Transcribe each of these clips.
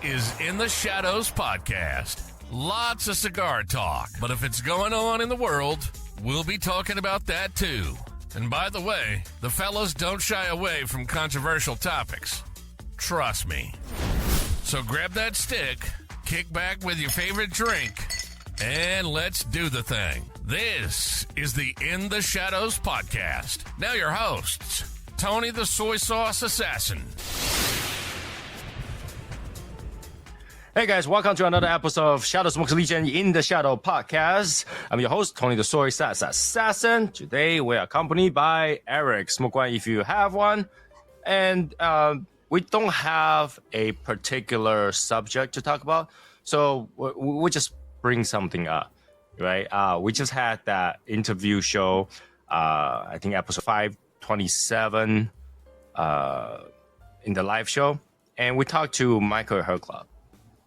is In the Shadows Podcast. Lots of cigar talk, but if it's going on in the world, we'll be talking about that too. And by the way, the fellas don't shy away from controversial topics. Trust me. So grab that stick, kick back with your favorite drink, and let's do the thing. This is the In the Shadows Podcast. Now your hosts, Tony the Soy Sauce Assassin. Hey guys, welcome to another episode of Shadow Smokes Legion in the Shadow Podcast. I'm your host, Tony the Soy Sauce Assassin. Today we're accompanied by Eric. Smoke one if you have one. And we don't have a particular subject to talk about, so we'll just bring something up, right? We just had that interview show, I think episode 527 in the live show, and we talked to Michael Herklots.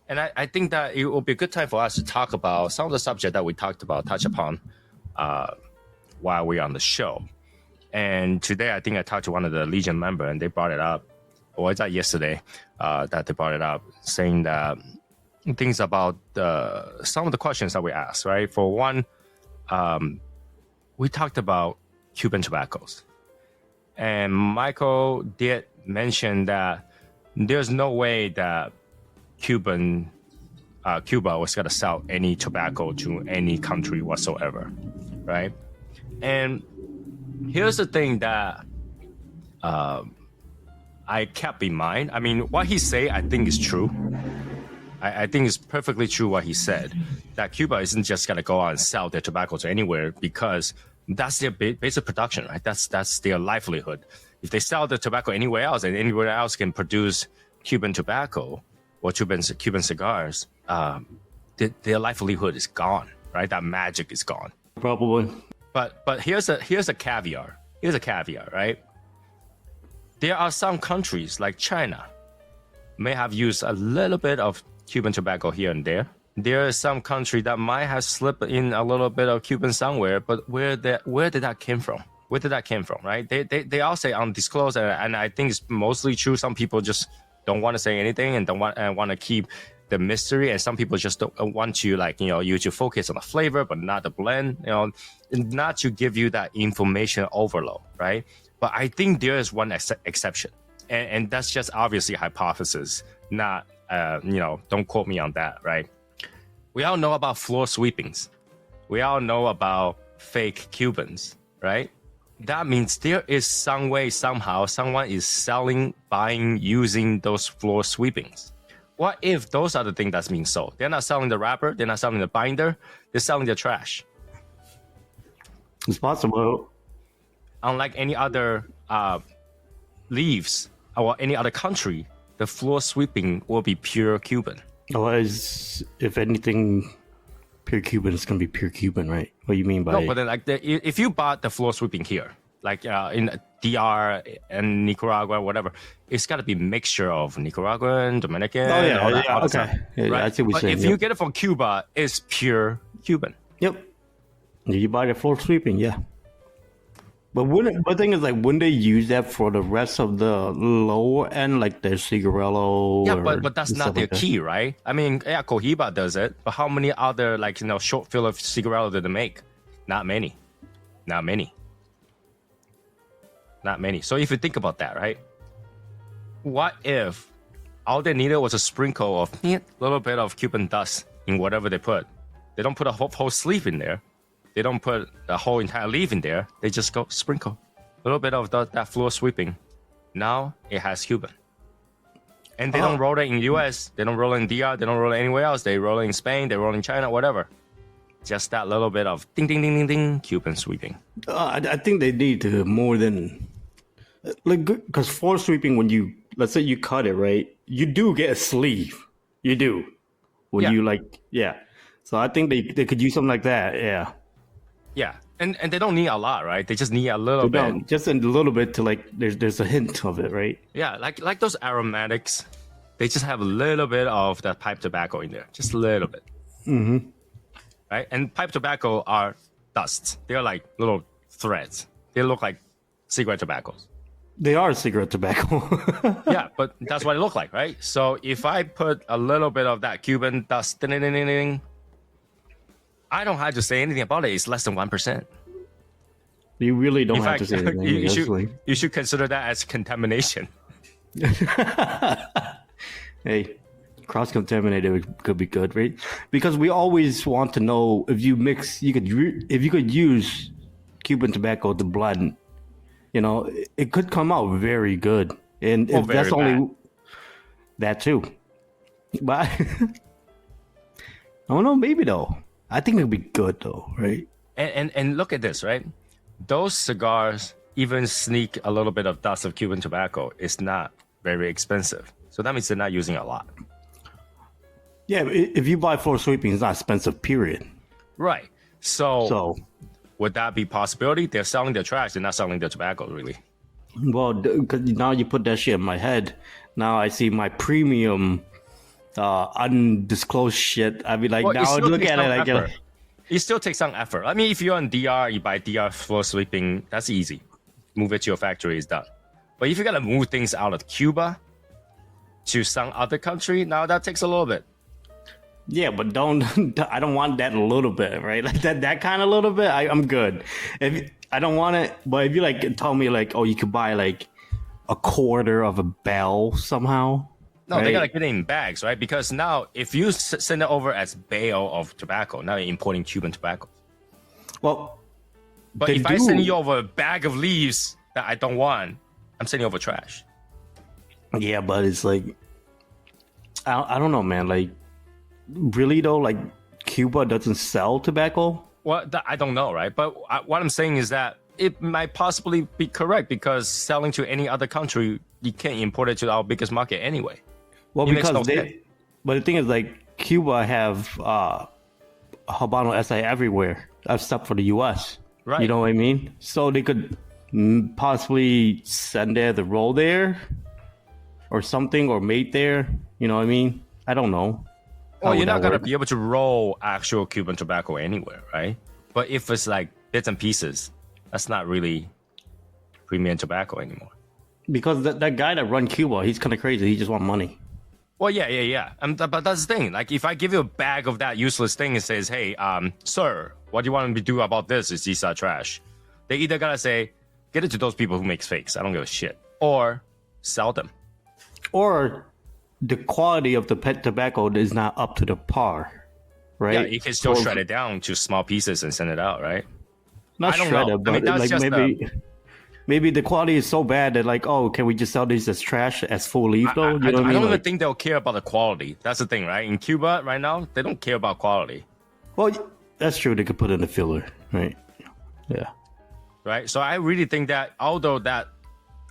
And I think that it will be a good time for us to talk about some of the subject that we touch upon while we're on the show. And today, I think I talked to one of the Legion member, and they brought it up, or was that yesterday, that they brought it up, saying that things about some of the questions that we asked, right? For one, we talked about Cuban tobaccos. And Michael did mention that there's no way that Cuba was going to sell any tobacco to any country whatsoever, right? And here's the thing that I kept in mind. I mean, what he said, I think is true. I think it's perfectly true what he said, that Cuba isn't just going to go out and sell their tobacco to anywhere because that's their basic production, right? That's their livelihood. If they sell the tobacco anywhere else and anywhere else can produce Cuban tobacco or Cuban cigars, their livelihood is gone, right? That magic is gone. Probably. But here's a caveat. Here's a caveat, right? There are some countries like China may have used a little bit of Cuban tobacco here and there. There is some country that might have slipped in a little bit of Cuban somewhere, but where did that came from? Where did that came from, right? They all say undisclosed, and I think it's mostly true. Some people just don't want to say anything and want to keep the mystery, and some people just don't want you, like, you to focus on the flavor but not the blend, not to give you that information overload, right? But I think there is one exception, and that's just obviously hypothesis, not don't quote me on that, right? We all know about floor sweepings. We all know about fake Cubans, right? That means there is some way, somehow, someone is selling, buying, using those floor sweepings. What if those are the things that's being sold? They're not selling the wrapper, they're not selling the binder, they're selling the trash. It's possible. Unlike any other leaves or any other country, the floor sweeping will be pure Cuban. Otherwise, if anything, pure Cuban is going to be pure Cuban, right? What do you mean by... No, but then if you bought the floor sweeping here, like in DR and Nicaragua, whatever, it's got to be a mixture of Nicaraguan, Dominican, all that okay. stuff, Yeah, right? I see what you're but saying. if you get it from Cuba, it's pure Cuban. Yep. You buy the floor sweeping, yeah. But the thing is, like, wouldn't they use that for the rest of the lower end, like the cigarillo? Yeah, but that's not their key, right? I mean, yeah, Cohiba does it, but how many other, short fill of cigarillo did they make? Not many. So if you think about that, right? What if all they needed was a sprinkle of a little bit of Cuban dust in whatever they put? They don't put a whole sleeve in there. They don't put the whole entire leaf in there. They just go sprinkle a little bit of that floor sweeping. Now it has Cuban. And they don't roll it in US. They don't roll it in DR. They don't roll it anywhere else. They roll it in Spain. They roll it in China, whatever. Just that little bit of ding, ding, ding, ding, ding, Cuban sweeping. I think they need to more than... Because floor sweeping, when let's say you cut it, right? You do get a sleeve. You do. So I think they could use something like that, yeah. Yeah, and they don't need a lot, right? They just need a little bit. Just a little bit to, like, there's a hint of it, right? Yeah, like those aromatics, they just have a little bit of that pipe tobacco in there, just a little bit. Mm-hmm. Right, and pipe tobacco are dusts. They're like little threads. They look like cigarette tobaccos. They are cigarette tobacco. Yeah, but that's what it looked like, right? So if I put a little bit of that Cuban dust, ding, ding, ding, ding, ding, I don't have to say anything about it. It's less than 1%. You really don't In have fact, to say anything. you should consider that as contamination. Hey, cross-contaminated could be good, right? Because we always want to know if you mix, if you could use Cuban tobacco to blend, it could come out very good. And if very that's only bad. that too, but I don't know, maybe though. I think it'd be good though, right? And look at this, right? Those cigars even sneak a little bit of dust of Cuban tobacco. It's not very expensive. So that means they're not using a lot. Yeah, if you buy floor sweeping, it's not expensive, period. Right. So would that be a possibility? They're selling their trash. They're not selling their tobacco, really. Well, because now you put that shit in my head. Now I see my premium undisclosed shit. I'd be like, Well, now look at it. It still takes some effort. I mean, if you're on DR, you buy DR floor sweeping, that's easy. Move it to your factory, it's done. But if you got to move things out of Cuba to some other country, now that takes a little bit. Yeah, but I don't want that a little bit, right? Like that kind of little bit, I'm good. I don't want it, but if you tell me oh, you could buy a quarter of a bell somehow. No, right? they gotta get it in bags, right? Because now, if you send it over as bale of tobacco, now you're importing Cuban tobacco. Well, but if I send you over a bag of leaves that I don't want, I'm sending you over trash. Yeah, but it's I don't know, man. Really though, Cuba doesn't sell tobacco. Well, I don't know, right? But what I'm saying is that it might possibly be correct because selling to any other country, you can't import it to our biggest market anyway. Well, It because makes no sense. but the thing is, Cuba have Habano SI everywhere, except for the U.S. Right. You know what I mean? So they could possibly send the roll there, or something, or made there. You know what I mean? I don't know. Well, you're not gonna be able to roll actual Cuban tobacco anywhere, right? But if it's bits and pieces, that's not really premium tobacco anymore. Because that guy that run Cuba, he's kind of crazy. He just want money. Well, yeah. But that's the thing. If I give you a bag of that useless thing and says, hey, sir, what do you want me to do about this? These are trash. They either gotta say, get it to those people who make fakes. I don't give a shit. Or sell them. Or the quality of the pet tobacco is not up to the par, right? Yeah, you can still shred it down to small pieces and send it out, right? Not I don't shred know. it, but I mean, that's just maybe the quality is so bad that oh, can we just sell these as trash, as full leaf though? I don't even think they'll care about the quality. That's the thing, right? In Cuba right now, they don't care about quality. Well, that's true. They could put in a filler, right? Yeah. Right? So I really think that although that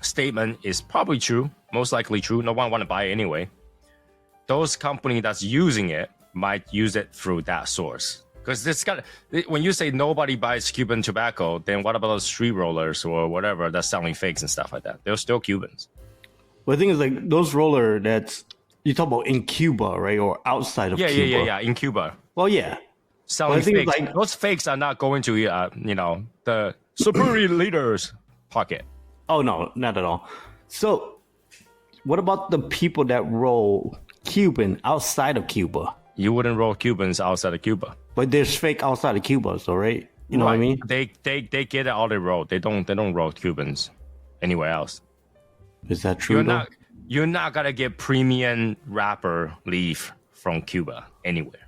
statement is probably true, most likely true, no one want to buy it anyway. Those company that's using it might use it through that source. Because when you say nobody buys Cuban tobacco, then what about those street rollers or whatever that's selling fakes and stuff like that? They're still Cubans. Well, the thing is, those roller that's you talk about in Cuba, right, or outside of Cuba. Yeah, in Cuba. Well, yeah, selling fakes. Those fakes are not going to the superior leaders' pocket. Oh no, not at all. So, what about the people that roll Cuban outside of Cuba? You wouldn't roll Cubans outside of Cuba. But there's fake outside of Cuba, so right? You know what I mean? They get it all they roll. They don't roll Cubans anywhere else. Is that true? You're not gonna get premium wrapper leaf from Cuba anywhere.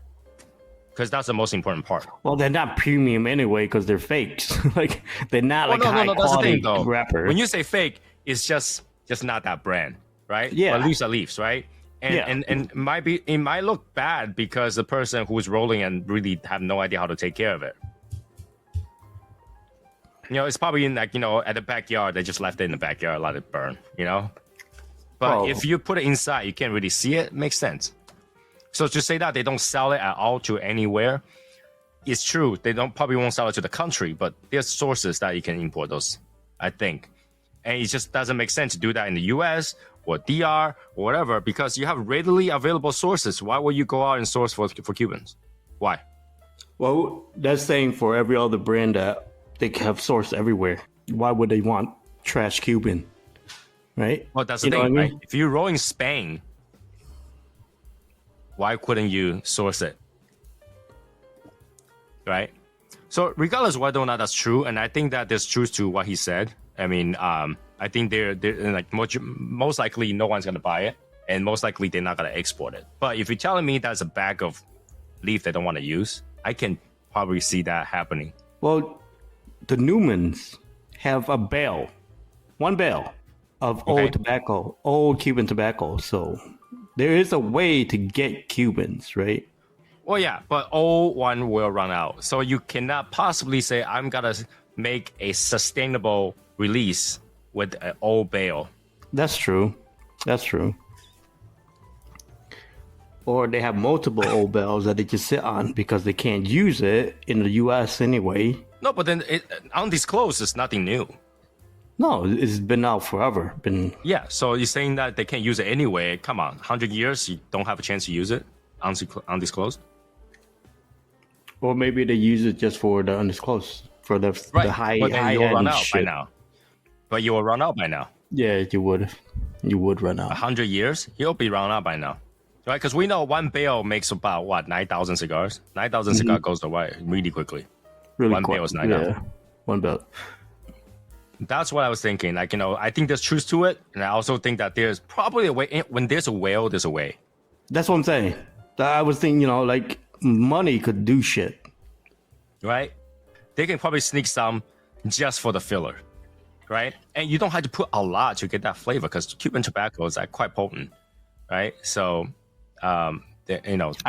Because that's the most important part. Well, they're not premium anyway because they're fakes. They're not high quality wrapper. When you say fake, it's just not that brand, right? Yeah. But leaves are leaves, right? And it might look bad because the person who's rolling and really have no idea how to take care of it. It's probably in at the backyard. They just left it in the backyard, let it burn. But if you put it inside, you can't really see it. Makes sense. So to say that they don't sell it at all to anywhere, it's true. They probably won't sell it to the country, but there's sources that you can import those, I think. And it just doesn't make sense to do that in the US or DR or whatever because you have readily available sources. Why would you go out and source for Cubans? Why? Well, that's saying for every other brand that they have sourced everywhere. Why would they want trash Cuban? right? Well, that's the You know thing, what I right? mean? If you're rolling Spain, why couldn't you source it? Right? So regardless of whether or not that's true, and I think that there's truth to what he said. I mean, I think they're like most likely no one's gonna buy it, and most likely they're not gonna export it. But if you're telling me that's a bag of leaf they don't want to use, I can probably see that happening. Well, the Newmans have a bale, one bale of Okay. old tobacco, old Cuban tobacco. So there is a way to get Cubans, right? Well, yeah, but old one will run out. So you cannot possibly say I'm gonna make a sustainable release with an old bale. That's true. That's true. Or they have multiple old bales that they just sit on because they can't use it in the U.S. anyway. No, but then undisclosed is nothing new. No, it's been out forever. Yeah, so you're saying that they can't use it anyway. Come on, 100 years, you don't have a chance to use it? Undisclosed? Or maybe they use it just for the undisclosed, for the high but then high you'll run end out shit. by now. But you will run out by now. Yeah, you would. You would run out. 100 years, you'll be run out by now. Right? Because we know one bale makes about, 9,000 cigars? 9,000 cigars goes away really quickly. Really one quick. bale is 9,000. Yeah, one bale. That's what I was thinking. Like, I think there's truth to it. And I also think that there's probably a way. When there's a whale, there's a way. That's what I'm saying. I was thinking, like money could do shit. Right? They can probably sneak some just for the filler. Right? And you don't have to put a lot to get that flavor because Cuban tobacco is quite potent. Right? So, I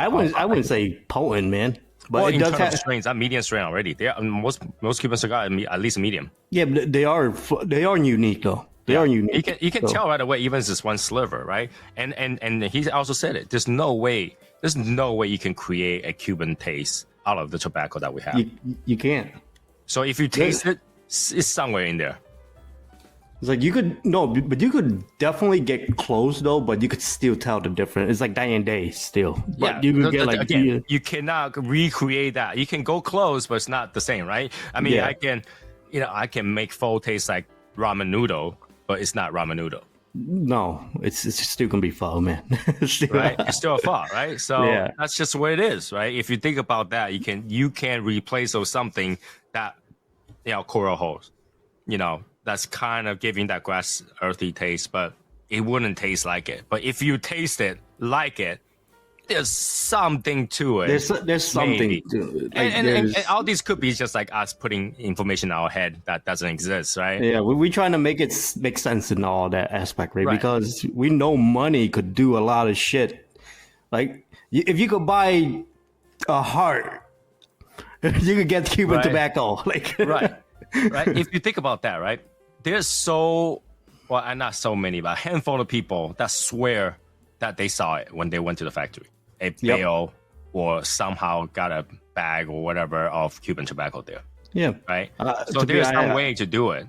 wouldn't say potent, man. But well, it in does terms have of strains, I'm medium strain already. They are, most Cuban cigars are at least medium. Yeah, but they are unique though. They are unique. You can So, tell right away, even if it's just one sliver, right? And he also said it. There's no way you can create a Cuban taste out of the tobacco that we have. you can't. So if you taste it, it's somewhere in there. It's like you could definitely get close though, but you could still tell the difference. It's like night and day still. But you could get like again, you cannot recreate that. You can go close, but it's not the same, right? I mean, Yeah. I can make pho taste like ramen noodle, but it's not ramen noodle. No, it's still gonna be pho, man. Still- Right? It's still a pho, right? So Yeah. that's just what it is, right? If you think about that, you can replace with something that coral holes, that's kind of giving that grass earthy taste, but it wouldn't taste like it. But if you taste it like it, there's something to it. There's something Maybe. to it. Like, And all these could be just like us putting information in our head that doesn't exist, right? yeah, we trying to make it make sense in all that aspect, right? Right. Because we know money could do a lot of shit. Like if you could buy a heart, you could get Cuban Right. tobacco. Like Right. If you think about that, right? There's not so many, but a handful of people that swear that they saw it when they went to the factory. A bale or somehow got a bag or whatever of Cuban tobacco there, yeah, right? to So be- there's some way to do it.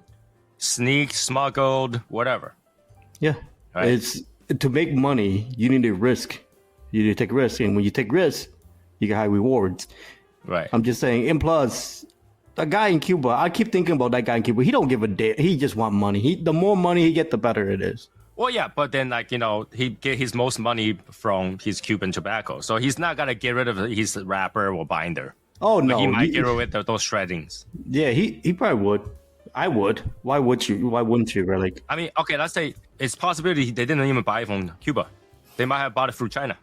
Sneak, smuggled, whatever. yeah. Right. It's to make money. You need to risk. You need to take risks, and when you take risks, you get high rewards. Right. I'm just saying. And plus, the guy in Cuba, I keep thinking about that guy in Cuba. He don't give a damn. He just want money. The more money he get, the better it is. Well, yeah, but then he get his most money from his Cuban tobacco, so he's not gonna get rid of his wrapper or binder. Oh But no, he might get rid of those shreddings. yeah, he probably would. I would. Why would you? Why wouldn't you? Right? Like, I mean, okay, let's say it's possibility they didn't even buy it from Cuba. They might have bought it through China,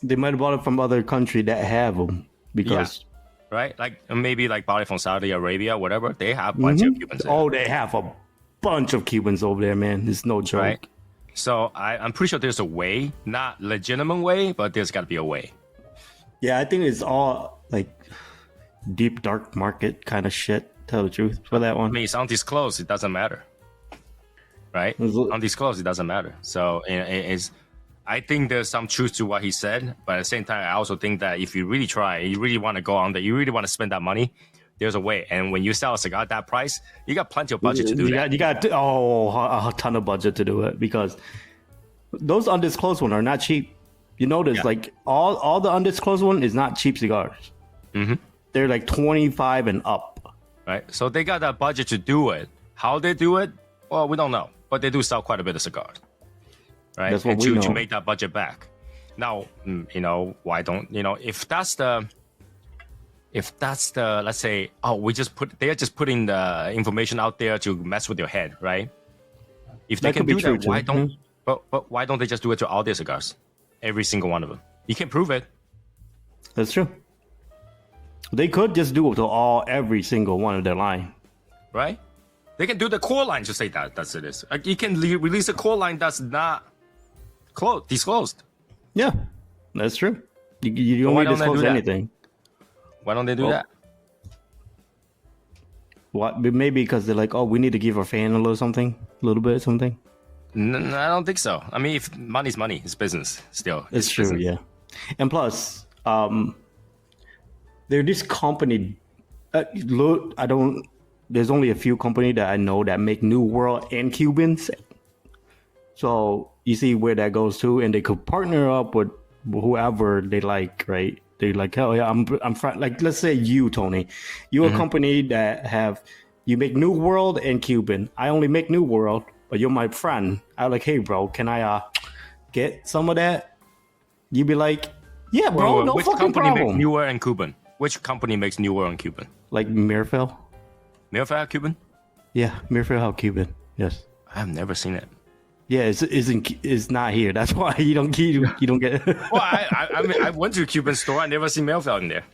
they might have bought it from other country that have them because. right? Like maybe bought it from Saudi Arabia, whatever. They have a bunch of Cubans there, Oh, they have a bunch of Cubans over there, man. It's no joke. right? So I'm pretty sure there's a way, not legitimate way, but there's got to be a way. Yeah, I think it's all like deep dark market kind of shit. Tell the truth for that I one. mean, it's undisclosed. It doesn't matter, right? Undisclosed. It doesn't matter. So I think there's some truth to what he said, but at the same time, I also think that if you really try, you really want to go on there, you really want to spend that money, there's a way. And when you sell a cigar at that price, you got plenty of budget to do that. You got a ton of budget to do it because those undisclosed ones are not cheap. You notice like all the undisclosed one is not cheap cigars. Mm-hmm. They're like 25 and up. Right? So they got that budget to do it. How they do it? Well, we don't know. but they do sell quite a bit of cigars, right? That's what and we know. to make that budget back. Now, why don't if that's the let's say, they're just putting the information out there to mess with your head, right? If they That can could be do true that, why too. don't but why don't they just do it to all their cigars, every single one of them? You can prove it, That's true. They could just do it to every single one of their line. right? They can do the core line to say that's it is. Like you can release a core line that's not disclosed. Yeah, that's true. You why don't don't they disclose do that? anything. Why don't they do that? What? Maybe because they're like, oh, we need to give our fan a little bit something. I don't think so. I mean, if money's money, it's business still. It's true, business. yeah. And plus, there's this company. Look, there's only a few companies that I know that make New World and Cubans. So you see where that goes to, and they could partner up with whoever they like, right? They like, hell yeah, I'm like, let's say you, Tony, you're a company that you make New World and Cuban. I only make New World, but you're my friend. I'm like, hey, bro, can I get some of that? You'd be like, yeah, bro, Wait, no which fucking company problem. makes Newer and Cuban? Which company makes Newer and Cuban? Like Mirafel? Milford Cuban? Yeah, Mirafel Cuban. Yes. I've never seen it. Yeah, it's not here. That's why you don't get it. Well, I mean, I went to a Cuban store. I never seen Milford in there.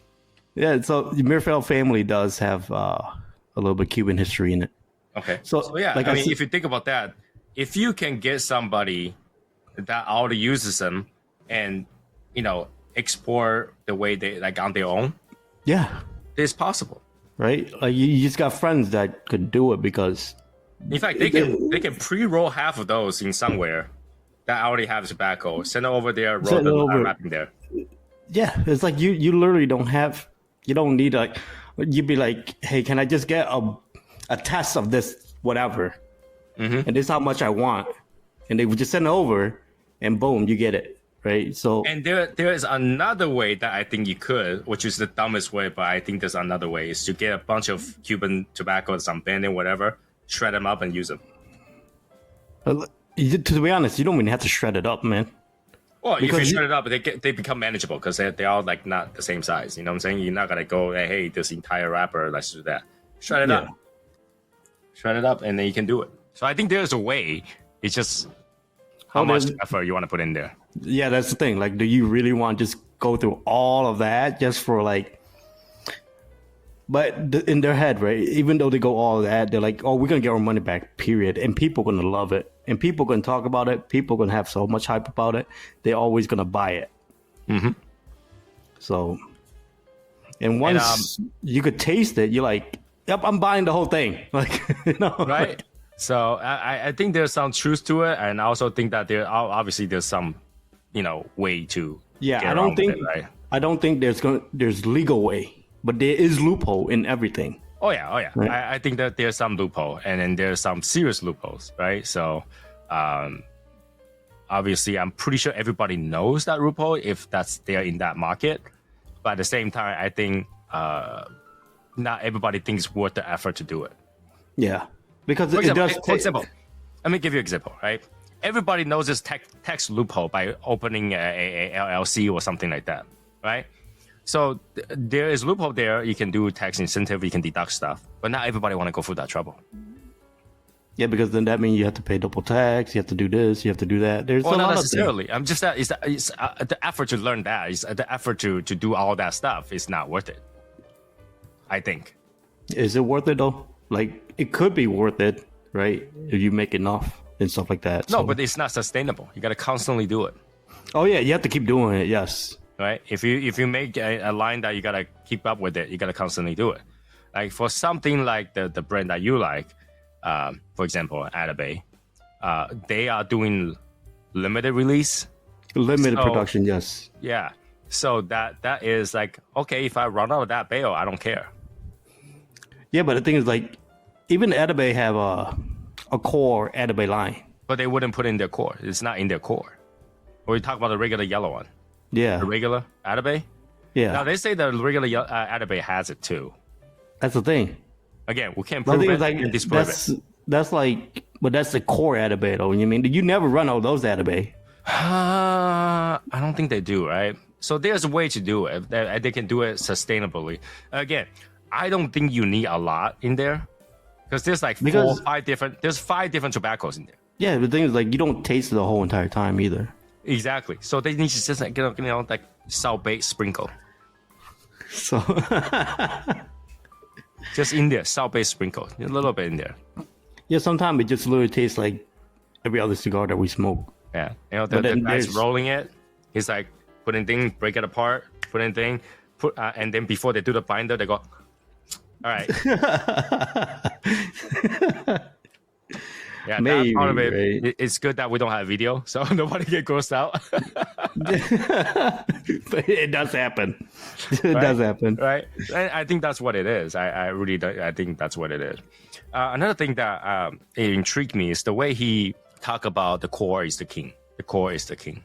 Yeah, so the Mirafel family does have a little bit Cuban history in it. Okay. So, yeah, like I I mean, said- if you think about that, if you can get somebody that already uses them and, export the way they like on their own, Yeah, it's possible. right. Like you just got friends that could do it because In fact, they can pre-roll half of those in somewhere that already have tobacco. Send it over there, roll Send it the over. wrapping there. yeah, it's like you literally you don't need like you'd be like, hey, can I just get a test of this whatever, and this is how much I want, and they would just send it over, and boom, you get it, right? So And there is another way that I think you could, which is the dumbest way, but I think there's another way, is to get a bunch of Cuban tobacco, some banding, whatever, shred them up and use them. to be honest, you don't even have to shred it up, man. Well, if you Because shred it up, they become manageable because they're all like not the same size. You know what I'm saying? You're not gonna go, hey, this entire wrapper, let's do that. Shred it Yeah. up. Shred it up, and then you can do it. So I think there's a way. It's just how much there's- effort you want to put in there. Yeah, that's the thing. Like, do you really want to just go through all of that just for like? But in their head, right? Even though they go all of that, they're like, "Oh, we're gonna get our money back." Period. And people gonna love it, and people gonna talk about it. People gonna have so much hype about it. They're always gonna buy it. Mhm. So, and once you could taste it, you're like, "Yep, I'm buying the whole thing." Like, Right. So I think there's some truth to it, and I also think that obviously there's some, way to. Yeah, get I around don't with think it, right? I don't think there's legal way, but there is loophole in everything. Oh yeah. Right. I think that there's some loophole, and then there's some serious loopholes, right? So, obviously, I'm pretty sure everybody knows that loophole if they're in that market. But at the same time, I think not everybody thinks it's worth the effort to do it. Yeah, because For it example, does. for example, let me give you an example, right? Everybody knows this tax loophole by opening a LLC or something like that, right? So there is loophole there. You can do tax incentive, you can deduct stuff, but not everybody want to go through that trouble. Yeah, because then that means you have to pay double tax. You have to do this. You have to do that. There's Well, a not lot of necessarily. I'm just that it's the effort to learn that is the effort to do all that stuff is not worth it. I think. things. Is it worth it though? Like it could be worth it, right? If you make enough and stuff like that. No, So- but it's not sustainable. You got to constantly do it, oh yeah, you have to keep doing it. Yes. right? If you make a line that you got to keep up with it, you got to constantly do it. Like for something like the brand that you like, for example, Atabay, they are doing limited release. Limited So- production. Yes. Yeah. So that is like, okay, if I run out of that bale, I don't care. Yeah, but the thing is, like, even Atabay have a core Atabay line. But they wouldn't put in their core. It's not in their core. Or you talk about the regular yellow one. Yeah. The regular Atabay? Yeah. Now, they say the regular Atabay has it too. That's the thing. Again, we can't But the prove thing it. is, like, We can disprove it. but that's the core Atabe though. You mean you never run all those Atabe? I don't think they do, right? So there's a way to do it. They can do it sustainably. Again, I don't think you need a lot in there because there's like there's 5 different tobaccos in there. Yeah, the thing is like you don't taste it the whole entire time either. Exactly. So they need to just like like salt bait sprinkle. So just in there, salt bait sprinkle, a little bit in there. Yeah, sometimes it just literally tastes like every other cigar that we smoke. Yeah, the guy's rolling it. He's like putting thing, break it apart, putting thing, and then before they do the binder, they go, "All right." Yeah, maybe, that part of it. Right? It's good that we don't have video, so nobody get grossed out. But it does happen. It does happen, right? And I think that's what it is. I really do, I think that's what it is. Another thing that it intrigued me is the way he talk about the core is the king. The core is the king.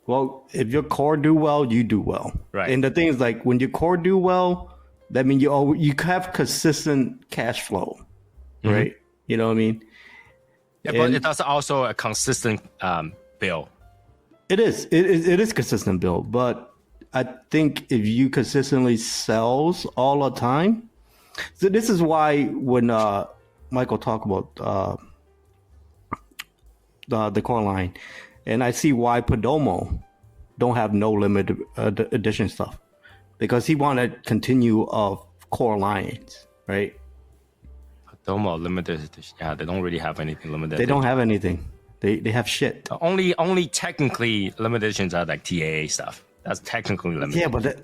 Well, if your core do well, you do well. Right. And the thing is, like, when your core do well, that means you have consistent cash flow, right? Mm-hmm. You know what I mean? Yeah, but it does also a consistent bill. It is. It is consistent bill. But I think if you consistently sells all the time, so this is why when Michael talked about the core line, and I see why Perdomo don't have no limited edition stuff, because he want to continue of core lines, right? Perdomo limited edition. Yeah, they don't really have anything limited. They don't have anything. They have shit. Only technically limited editions are like TAA stuff. That's technically limited. Yeah, but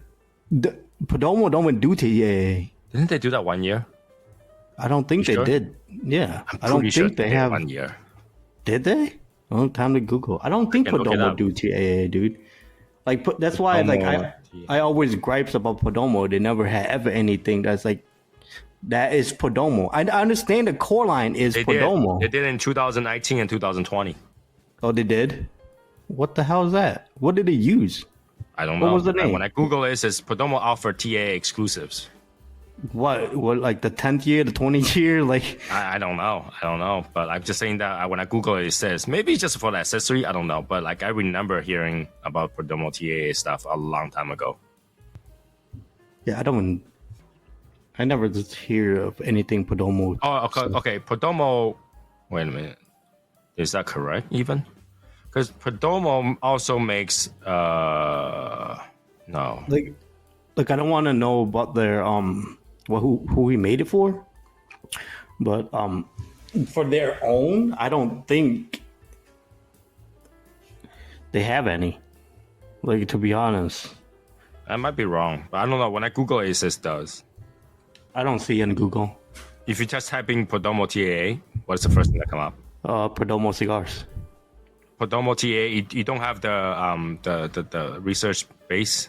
the Perdomo don't even do TAA. Didn't they do that 1 year? I don't think they did. Yeah, I don't think they have 1 year. Did they? Oh, time to Google. I don't think Perdomo do TAA, dude. Like that's why, like I always gripes about Perdomo. They never had ever anything that's like that is Perdomo. I understand the core line is Perdomo. They did in 2019 and 2020. Oh, they did. What the hell is that? What did they use? I don't know. What was the name? When I Google it, it says Perdomo offer TAA exclusives. What like the 10th year, the 20th year? Like I don't know. But I'm just saying that when I Google it, it says maybe it's just for the accessory. I don't know. But like I remember hearing about Perdomo TAA stuff a long time ago. Yeah, I never just hear of anything Perdomo. Oh, okay. Perdomo. Wait a minute. Is that correct? Even because Perdomo also makes no. Like I don't want to know about their who he made it for, but for their own, I don't think they have any. Like, to be honest, I might be wrong, but I don't know. When I Google it, it says does. I don't see it in Google. If you just type in Perdomo TAA, what's the first thing that come up? Perdomo cigars. Perdomo TAA. You don't have the research base.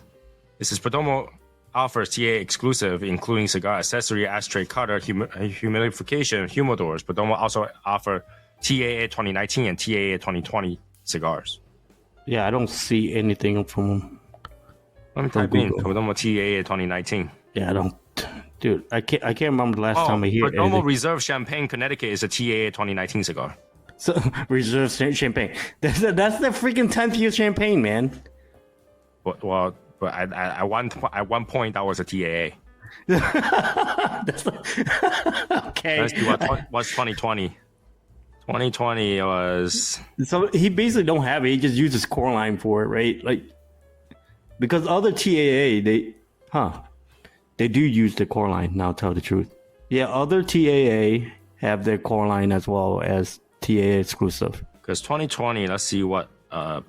This is Perdomo offers TAA exclusive, including cigar accessory, ashtray cutter, humidification, humidors. Perdomo also offer TAA 2019 and TAA 2020 cigars. Yeah, I don't see anything from. Let me type in Perdomo TAA 2019. Yeah, I don't. Dude, I can't remember the last time I hear it. Perdomo Reserve Champagne Connecticut is a TAA 2019 cigar. So Reserve Champagne. That's the freaking 10th year champagne, man. Well, but at one point that was a TAA. Okay. Let's see what's 2020. 2020 was. So he basically don't have it. He just uses core line for it, right? Like because other TAA they do use the core line. Now, tell the truth. Yeah, other TAA have their core line as well as TAA exclusive. Because 2020, let's see what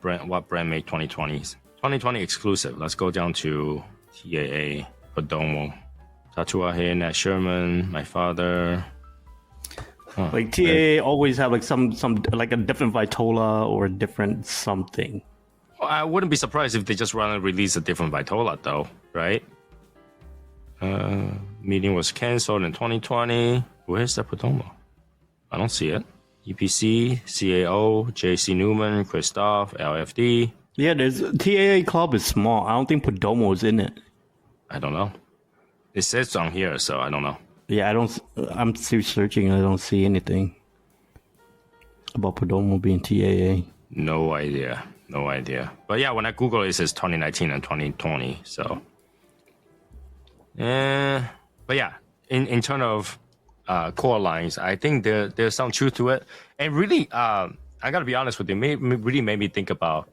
brand made 2020s. 2020 exclusive. Let's go down to TAA, Perdomo, Tatuaje, Nat Sherman, My Father. Like TAA always have like some like a different Vitola or a different something. Well, I wouldn't be surprised if they just release a different Vitola though, right? Meeting was canceled in 2020. Where's the Perdomo? I don't see it. EPC, CAO, JC Newman, Christoph, LFD. Yeah, there's TAA club is small. I don't think Perdomo is in it. I don't know. It says on here, so I don't know. Yeah, I don't. I'm still searching. I don't see anything about Perdomo being TAA. No idea. But yeah, when I Google it says 2019 and 2020. So, but yeah, in terms of core lines, I think there's some truth to it. And really, I gotta be honest with you, really made me think about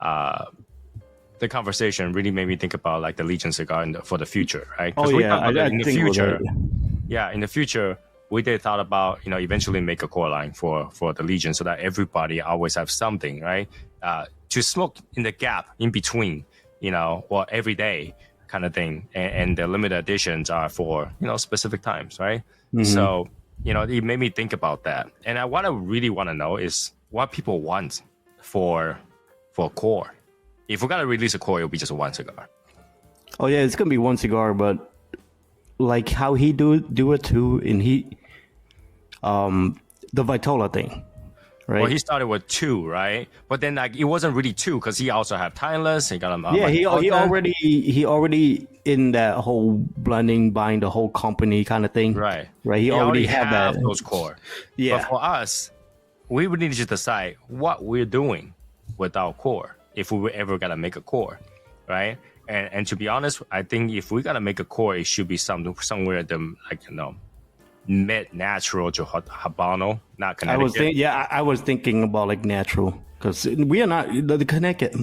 the conversation. Really made me think about like the Legion cigar for the future, right? Oh yeah, I in the think future. that. Yeah, in the future, we did thought about eventually make a core line for the Legion so that everybody always have something, right? To smoke in the gap in between, or every day kind of thing. And the limited editions are for specific times, right? Mm-hmm. So it made me think about that. And what I really want to know is what people want for core. If we're gonna release a core, it'll be just one cigar. Oh yeah, it's gonna be one cigar, but like how he do it too, and the Vitola thing, right? Well, he started with 2, right? But then like it wasn't really 2 because he also had Timeless. He got him. Yeah, he already in that whole blending, buying the whole company kind of thing. Right. He already had that. Those core. Yeah. But for us, we would need to decide what we're doing with our core if we were ever gonna make a core, right? And to be honest, I think if we gotta make a core, it should be somewhere mid natural to Habano, not Connecticut. I was thinking about like natural because we are not the Connecticut,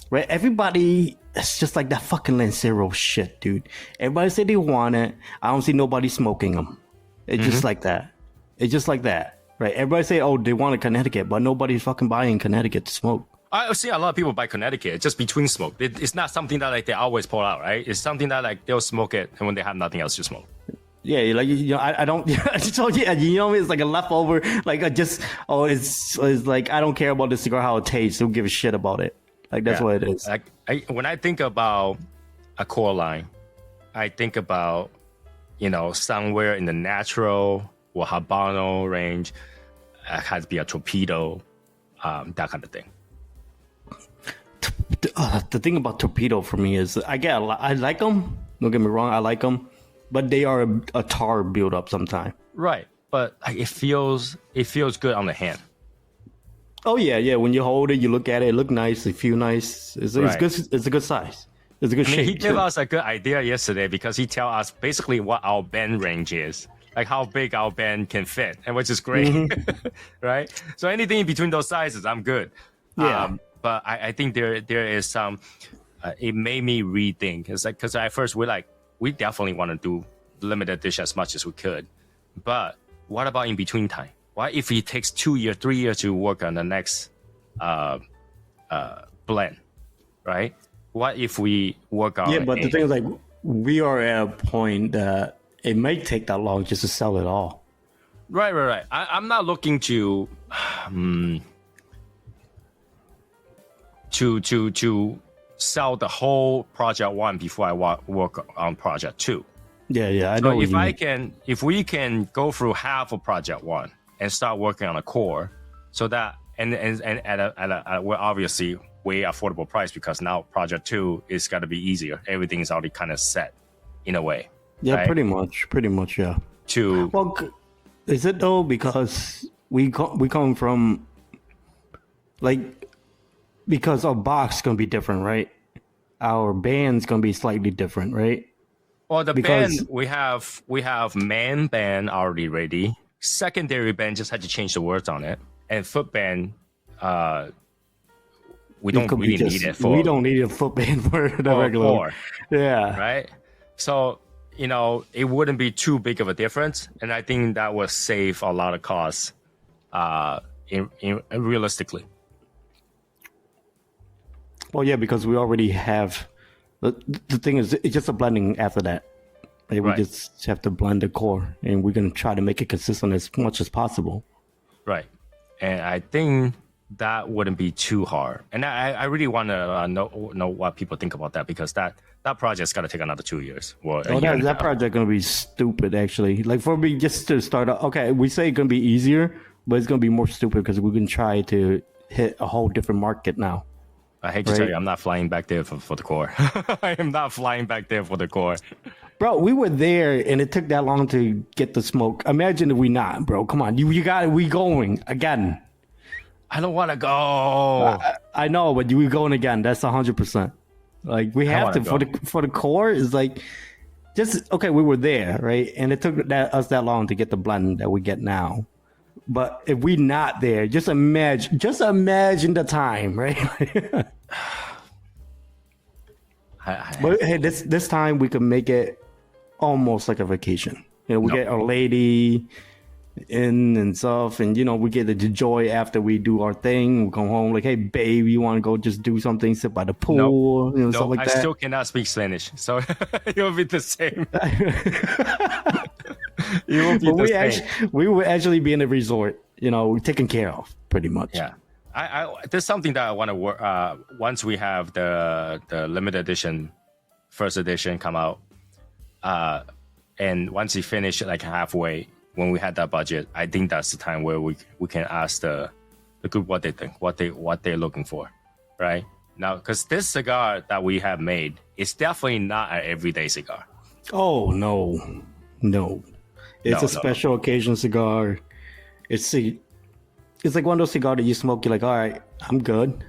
right? Everybody, it's just like that fucking Lancero shit, dude. Everybody said they want it. I don't see nobody smoking them. It's just like that. It's just like that, right? Everybody say, oh, they want a Connecticut, but nobody's fucking buying Connecticut to smoke. I see a lot of people buy Connecticut just between smoke. It's not something that like they always pull out, right? It's something that like they'll smoke it and when they have nothing else to smoke. Yeah, like I don't. So yeah, it's like a leftover. Like it's like I don't care about the cigar how it tastes. Don't give a shit about it. Like that's what it is. Like when I think about a core line, I think about somewhere in the natural or Habano range. It has to be a torpedo, that kind of thing. The thing about torpedo for me is I like them. Don't get me wrong, I like them, but they are a tar buildup sometimes. Right, but it feels good on the hand. Oh yeah. When you hold it, you look at it. It look nice. It feel nice. It's good. It's a good size. It's a good shape. He gave us a good idea yesterday because he tell us basically what our bend range is, like how big our bend can fit, and which is great, right? So anything in between those sizes, I'm good. Yeah. But I think there is some. It made me rethink. It's like because at first we definitely want to do limited edition as much as we could, but what about in between time? What if it takes 2 years, 3 years to work on the next blend, right? What if we work on? Yeah, but the thing is, like, we are at a point that it may take that long just to sell it all. Right. I'm not looking to sell the whole project 1 before I work on project 2. Yeah, I know. So if we can go through half of project 1 and start working on a core, so that and at a well, obviously way affordable price because now project 2 is got to be easier. Everything is already kind of set in a way. Yeah, right? pretty much. Yeah. Well, is it though? Because we come from because our box gonna be different, right? Our band's gonna be slightly different, right? Well, band we have main band already ready. Secondary band just had to change the words on it, and foot band, we don't really need it for. We don't need a foot band for the regular core. Yeah. Right. So it wouldn't be too big of a difference, and I think that would save a lot of costs, realistically. Well, yeah, because we already have. The thing is, it's just a blending after that. Like, right. We just have to blend the core, and we're gonna try to make it consistent as much as possible. Right, and I think that wouldn't be too hard. And I really want to know what people think about that because that project's got to take another 2 years. Well, that project gonna be stupid actually. Like for me, just to start out, okay, we say it's gonna be easier, but it's gonna be more stupid because we're gonna try to hit a whole different market now. I hate to tell you, I'm not flying back there for the core. I am not flying back there for the core. Bro, we were there and it took that long to get the smoke. Imagine if we not, bro. Come on. You got it. We going again. I don't want to go. I know, but we going again. That's 100%. Like we have to for the core is like just okay. We were there, right? And it took us that long to get the blend that we get now. But if we not there, just imagine the time, right? But hey, this time we could make it almost like a vacation. You know, we get our lady in and stuff, and you know, we get the joy after we do our thing. We come home like, hey, babe, you want to go just do something, sit by the pool, you know, stuff like that. I still cannot speak Spanish, so it will be the same. It will be the same. We will actually be in a resort, you know, taken care of pretty much. Yeah. There's something that I want to work. Once we have the limited edition, first edition come out, and once we finish like halfway, when we had that budget, I think that's the time where we can ask the group what they think, what they're looking for, right? Now, because this cigar that we have made is definitely not an everyday cigar. Oh no, it's a special occasion cigar. It's like one of those cigars that you smoke, you're like, all right, I'm good.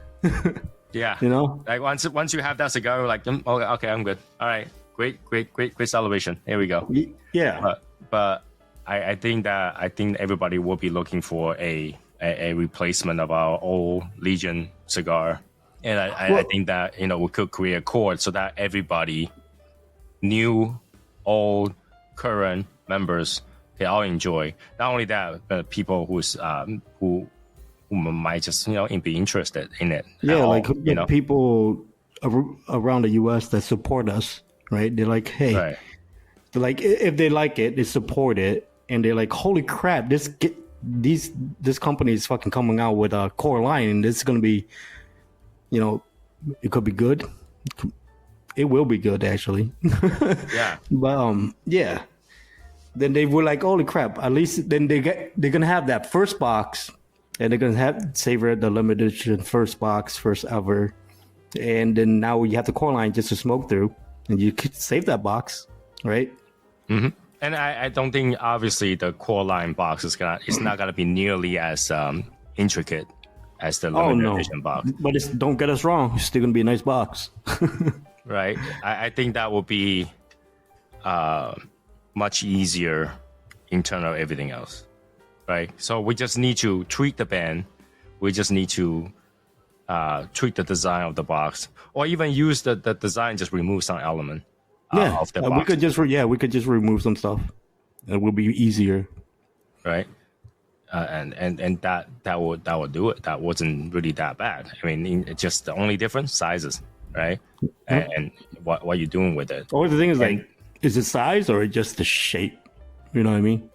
Yeah. You know? Like once you have that cigar, you're like, okay, I'm good. All right. Great celebration. Here we go. Yeah. But I think everybody will be looking for a replacement of our old Legion cigar. And I think that, you know, we could create a chord so that everybody, new, old, current members, they all enjoy. Not only that, but people who might just, you know, be interested in it. Yeah, like you know, people around the U.S. that support us, right? They're like, hey, right. They're like, if they like it, they support it, and they're like, holy crap, this company is fucking coming out with a core line, and this is gonna be, you know, it could be good. It will be good, actually. Yeah. But yeah. Then they were like, holy crap, at least then they're gonna have that first box, and they're gonna savor the limited edition first box, first ever, and then now you have the core line just to smoke through, and you could save that box, right? Mm-hmm. And I don't think obviously the core line box it's not gonna be nearly as intricate as the limited edition box. But don't get us wrong, it's still gonna be a nice box. Right. I think that will be much easier in terms of everything else, right? So we just need to tweak the band. We just need to tweak the design of the box, or even use the design, just remove some element of the box. We could just remove some stuff. It will be easier, right? And that would do it. That wasn't really that bad. I mean, it's just the only difference sizes, right? Mm-hmm. And what you're doing with it. Or the thing is like, is it size or just the shape? You know what I mean?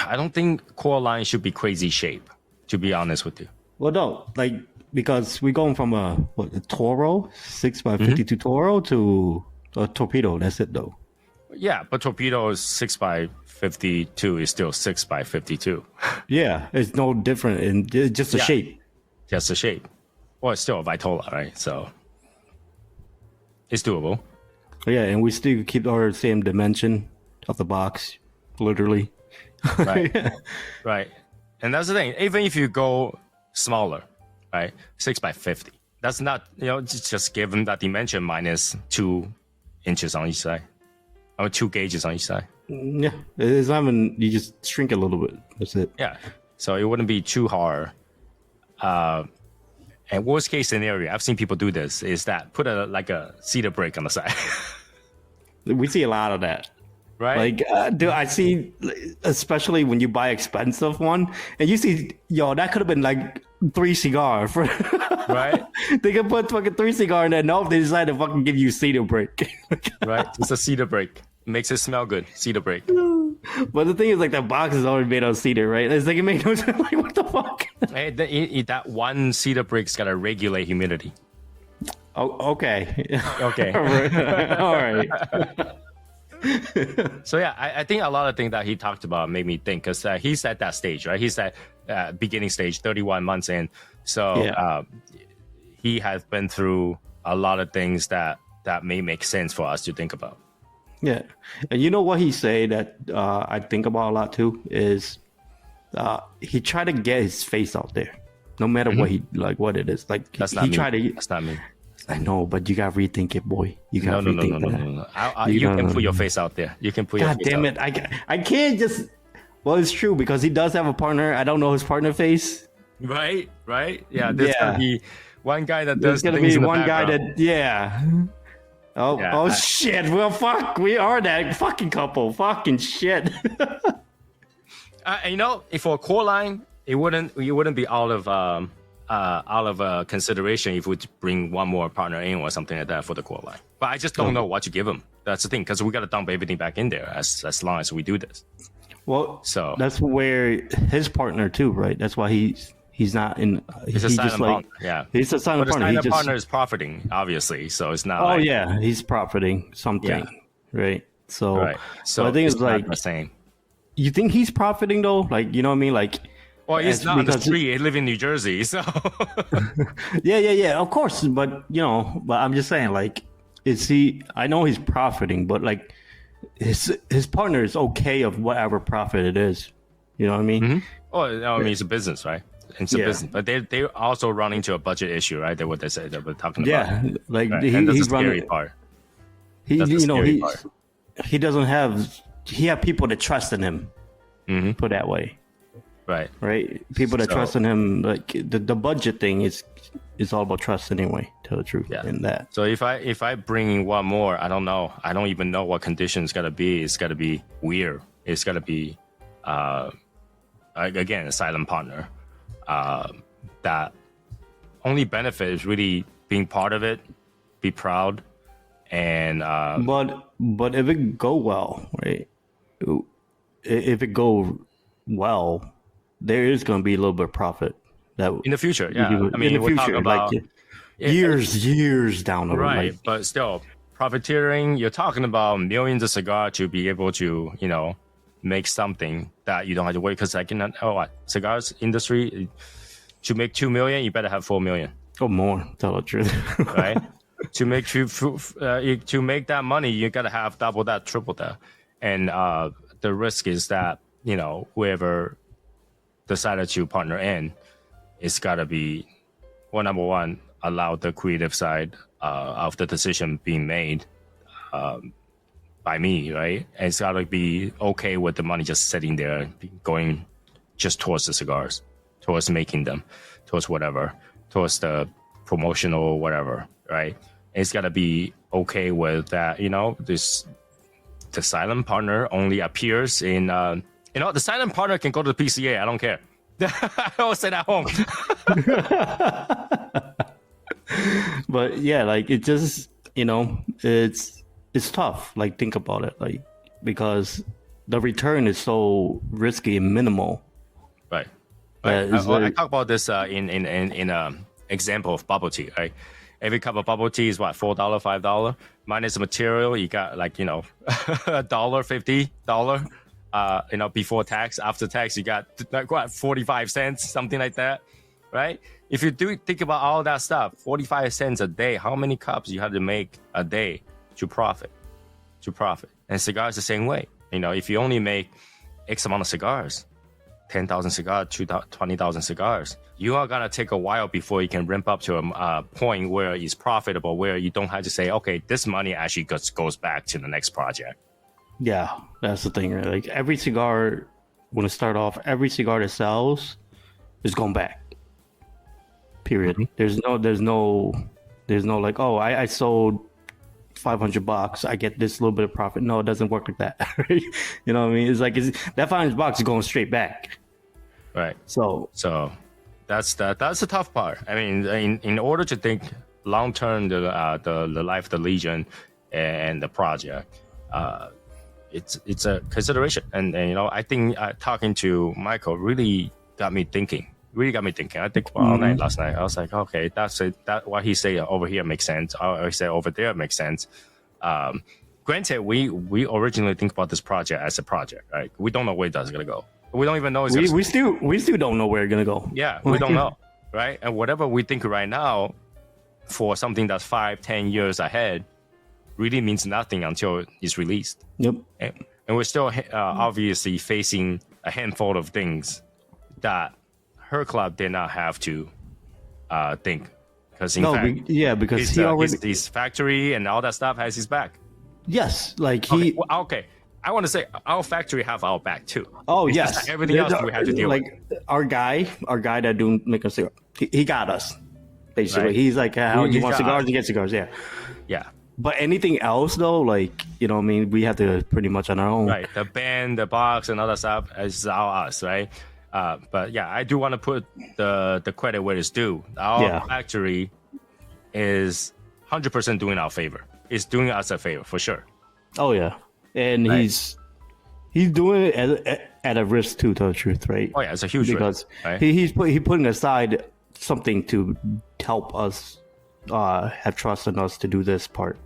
I don't think core line should be crazy shape, to be honest with you. Well, no, like, because we're going from a Toro, 6x52 Toro to a Torpedo. That's it, though. Yeah, but Torpedo is 6x52 is still 6x52. Yeah, it's no different in just the shape. Just the shape. Well, it's still a Vitola, right? So it's doable. Yeah, and we still keep our same dimension of the box, literally. Right. Right. And that's the thing. Even if you go smaller, right, 6x50, that's not, you know, just give them that dimension minus 2 inches on each side, or 2 gauges on each side. Yeah, it's not even, you just shrink it a little bit. That's it. Yeah. So it wouldn't be too hard. And worst case scenario, I've seen people do this, is that put a cedar brick on the side. We see a lot of that. Right? Like, dude, I see, especially when you buy expensive one, and you see, that could have been like 3 cigars. Right? They can put fucking 3 cigars in there. No, they decide to fucking give you cedar brick. Right? It's a cedar brick. Makes it smell good. Cedar brick. But the thing is, like, that box is already made out of cedar, right? It's like, it makes no sense. Like, what the fuck? Hey, that one cedar brick's gotta regulate humidity. Oh, okay. Okay. All right. So yeah, I think a lot of things that he talked about made me think, because he's at that stage, right? He's at beginning stage, 31 months in. So he has been through a lot of things that may make sense for us to think about. Yeah, and you know what he say that I think about a lot too is he tried to get his face out there, no matter what he like, what it is. Like That's not he me. tried to. That's not me. I know, but you gotta rethink it, boy. You No, gotta no, no, rethink no, no, that. no, no. You can put your face out there. You can put your God face damn out. it! I can't just. Well, it's true because he does have a partner. I don't know his partner face. Right, right. Yeah, there's gonna be one guy that There's does gonna things be in the one guy background. that yeah. Oh, Yeah, oh shit! Well, fuck, we are that fucking couple. Fucking shit. You know, if for a core line, it wouldn't be out of consideration if we bring one more partner in or something like that for the core line. But I just don't know what to give him. That's the thing, because we got to dump everything back in there as long as we do this. Well, So that's where his partner too, right? That's why he's not in. it's a he's silent just like partner. Yeah, he's a silent but the partner. He silent just partner is profiting, obviously. So it's not. oh like, yeah, he's profiting something, Yeah. right? So right. So but I think it's it's not like the same. you think he's profiting though, like you know what I mean, like. Well, he's As- not on the because- street. He live in New Jersey, so Yeah, of course. But you know, but I'm just saying, like, is he? I know he's profiting, but like, his partner is okay of whatever profit it is. You know what I mean? well, I mean, it's a business, right? It's a Yeah. business, but they also run into a budget issue, right? That what they say that we're talking about. Yeah, like Right. he, and that's he's the scary running. part. He, That's the you know, scary part. he doesn't have. He have people that trust in him. Mhm. Put that way, Right. right? People that So- trust in him. Like the budget thing is all about trust anyway. Tell the truth Yeah. in that. So if I bring in one more, I don't know. I don't even know what condition it's gonna be. It's gotta be weird. It's gotta be, again, a silent partner. That only benefit is really being part of it, be proud, and But if it go well, right? If it go well, there is going to be a little bit of profit. That in the future, yeah. I mean, in the we're talking future, about like years down the road. right, Like, but still, profiteering. You're talking about millions of cigars to be able to, make something that you don't have to wait. Because cigars industry to make 2 million, you better have 4 million. or more. Tell the truth. Right? to make that money, you gotta have double that, triple that, and the risk is that whoever decided to partner in, it's gotta be number one, allow the creative side of the decision being made by me, right? And it's gotta be okay with the money just sitting there, going just towards the cigars, towards making them, towards whatever, towards the promotional whatever, right? It's gotta be okay with that. The silent partner only appears in. The silent partner can go to the PCA. I don't care. I always say that at home. But yeah, like it just it's tough. Like think about it, like because the return is so risky and minimal. Right. It's I very- talk about this in example of bubble tea. Right. Every cup of bubble tea is what, $4, $5 minus the material. You got $1.50. Before tax, after tax, you got like what, 45 cents, something like that, right? If you do think about all that stuff, 45 cents a day, how many cups you have to make a day to profit? And cigars the same way. If you only make X amount of cigars, 10,000 cigars, 20,000 cigars, you are gonna take a while before you can ramp up to a point where it's profitable, where you don't have to say, okay, this money actually goes back to the next project. Yeah, that's the thing, right? Like every cigar, when it start off, every cigar that sells is going back. Period. Mm-hmm. There's no like, oh, I sold $500, I get this little bit of profit. No, it doesn't work like that. Right? You know what I mean? It's like that $500 is going straight back. Right. So That's the tough part. I mean, in order to think long term, the life of the Legion and the project, it's a consideration. And I think talking to Michael really got me thinking. I think all night last night. I was like, okay, that's it. That what he say over here makes sense. Or he say over there makes sense. Granted, we originally think about this project as a project, right? We don't know where that's gonna go. We don't even know. we still don't know where it's gonna go. Yeah, we don't know, right? And whatever we think right now, for something that's 5-10 years ahead, really means nothing until it's released. Yep. And we're still obviously facing a handful of things that Herklots did not have to think. Because in fact, because he already his factory and all that stuff has his back. yes, like he Okay. I want to say our factory have our back too. oh It's yes, just that everything else we have to deal with. our guy that do make us cigar, he got us basically. Right. He's like, how He you want got cigars? us. You get cigars, yeah. Yeah. But anything else though, like you know, what I mean, we have to pretty much on our own. Right. The band, the box, and all that stuff is all us, right? But yeah, I do want to put the credit where it's due. Our factory is 100% doing our favor. It's doing us a favor for sure. Oh yeah, and Right. he's doing it at a risk too, to tell the truth, right? Oh yeah, it's a huge Because risk, right? he's putting aside something to help us have trust in us to do this part.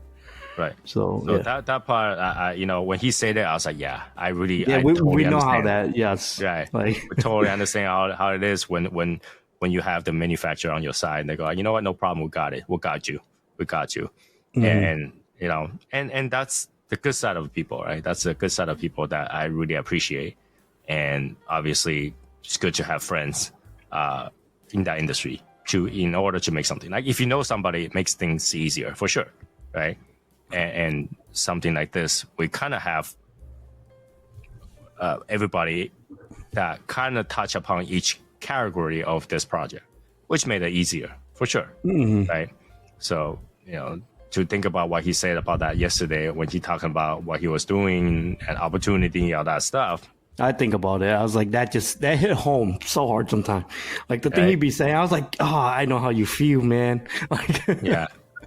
Right. So that part, you know, when he said that, I was like, yeah, I we totally know how understand. that Right. like We totally understand how it is when you have the manufacturer on your side and they go, you know what, no problem, we got it, we got you. Mm-hmm. And you know, and that's the good side of people, right? That's the good side of people that I really appreciate. And obviously, it's good to have friends in that industry in order to make something. Like if you know somebody, it makes things easier for sure, right? And something like this, we kind of have everybody that kind of touch upon each category of this project, which made it easier for sure, right? So, you know, to think about what he said about that yesterday when he talking about what he was doing and opportunity, all that stuff. I think about it. I was like, that hit home so hard sometimes. Like the thing he'd be saying, I was like, oh, I know how you feel, man. Like,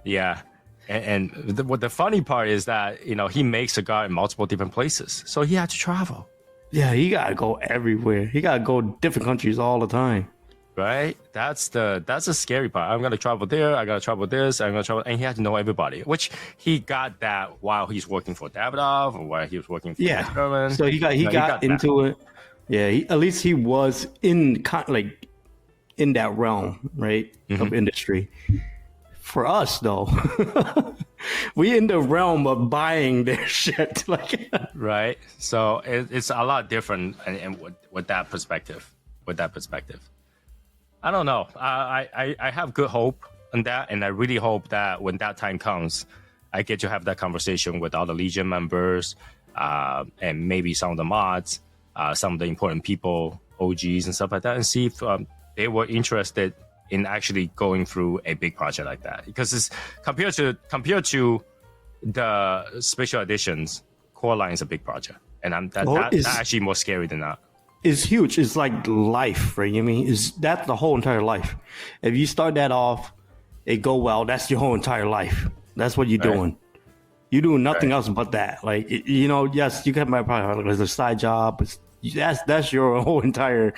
yeah. And what the funny part is that, you know, he makes cigar in multiple different places. So he had to travel. Yeah, he got to go everywhere. He got to go different countries all the time. Right? That's the scary part. I'm going to travel there. I got to travel this. I'm going to travel. And he had to know everybody, which he got that while he's working for Davidoff or while he was working for German. So he got into it. Yeah, at least he was in that realm, right, of industry. For us, though, we in the realm of buying their shit. Like, right? So it's a lot different and with that perspective. I don't know. I have good hope on that, and I really hope that when that time comes, I get to have that conversation with all the Legion members, and maybe some of the mods, some of the important people, OGs and stuff like that, and see if they were interested in actually going through a big project like that. Because it's compared to the special editions, Core Line is a big project, and that's actually more scary than that. It's huge. It's like life, right? You know what I mean, that's the whole entire life. If you start that off, it go well. That's your whole entire life. That's what you're doing. You're doing nothing else but that. Like, you know, yes, you can probably as a side job. That's your whole entire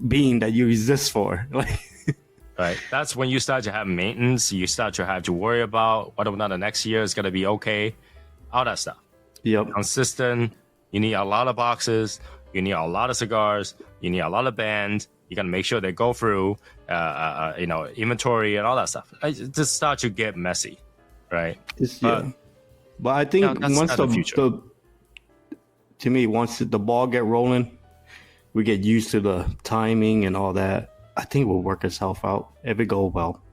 being that you exist for. Like, right. That's when you start to have maintenance. You start to have to worry about whether or not the next year is going to be okay. All that stuff. Yep. Consistent. You need a lot of boxes. You need a lot of cigars. You need a lot of bands. You got to make sure they go through, you know, inventory and all that stuff. It just start to get messy, right? But I think once once the ball get rolling, we get used to the timing and all that. I think it will work itself out if it goes well.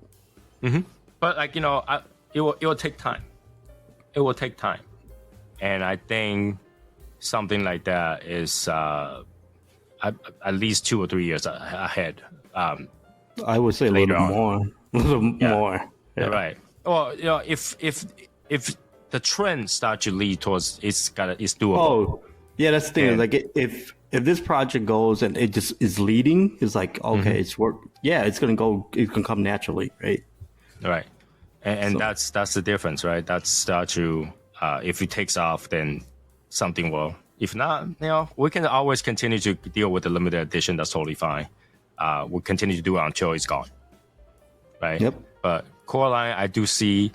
Mm-hmm. But like, you know, it will take time. It will take time, and I think something like that is at least 2 or 3 years ahead. I would say a little more. More. Yeah. Right. Well, you know, if the trend starts to lead towards it's doable. Oh, yeah, that's the thing. And, like, if this project goes and it just is leading, it's like, okay, it's work. Yeah, it's gonna go. It can come naturally, right? Right. And that's the difference, right? That's start to if it takes off, then something will. If not, you know, we can always continue to deal with the limited edition. That's totally fine. We'll continue to do it until it's gone. Right. Yep. But Core Line, I do see.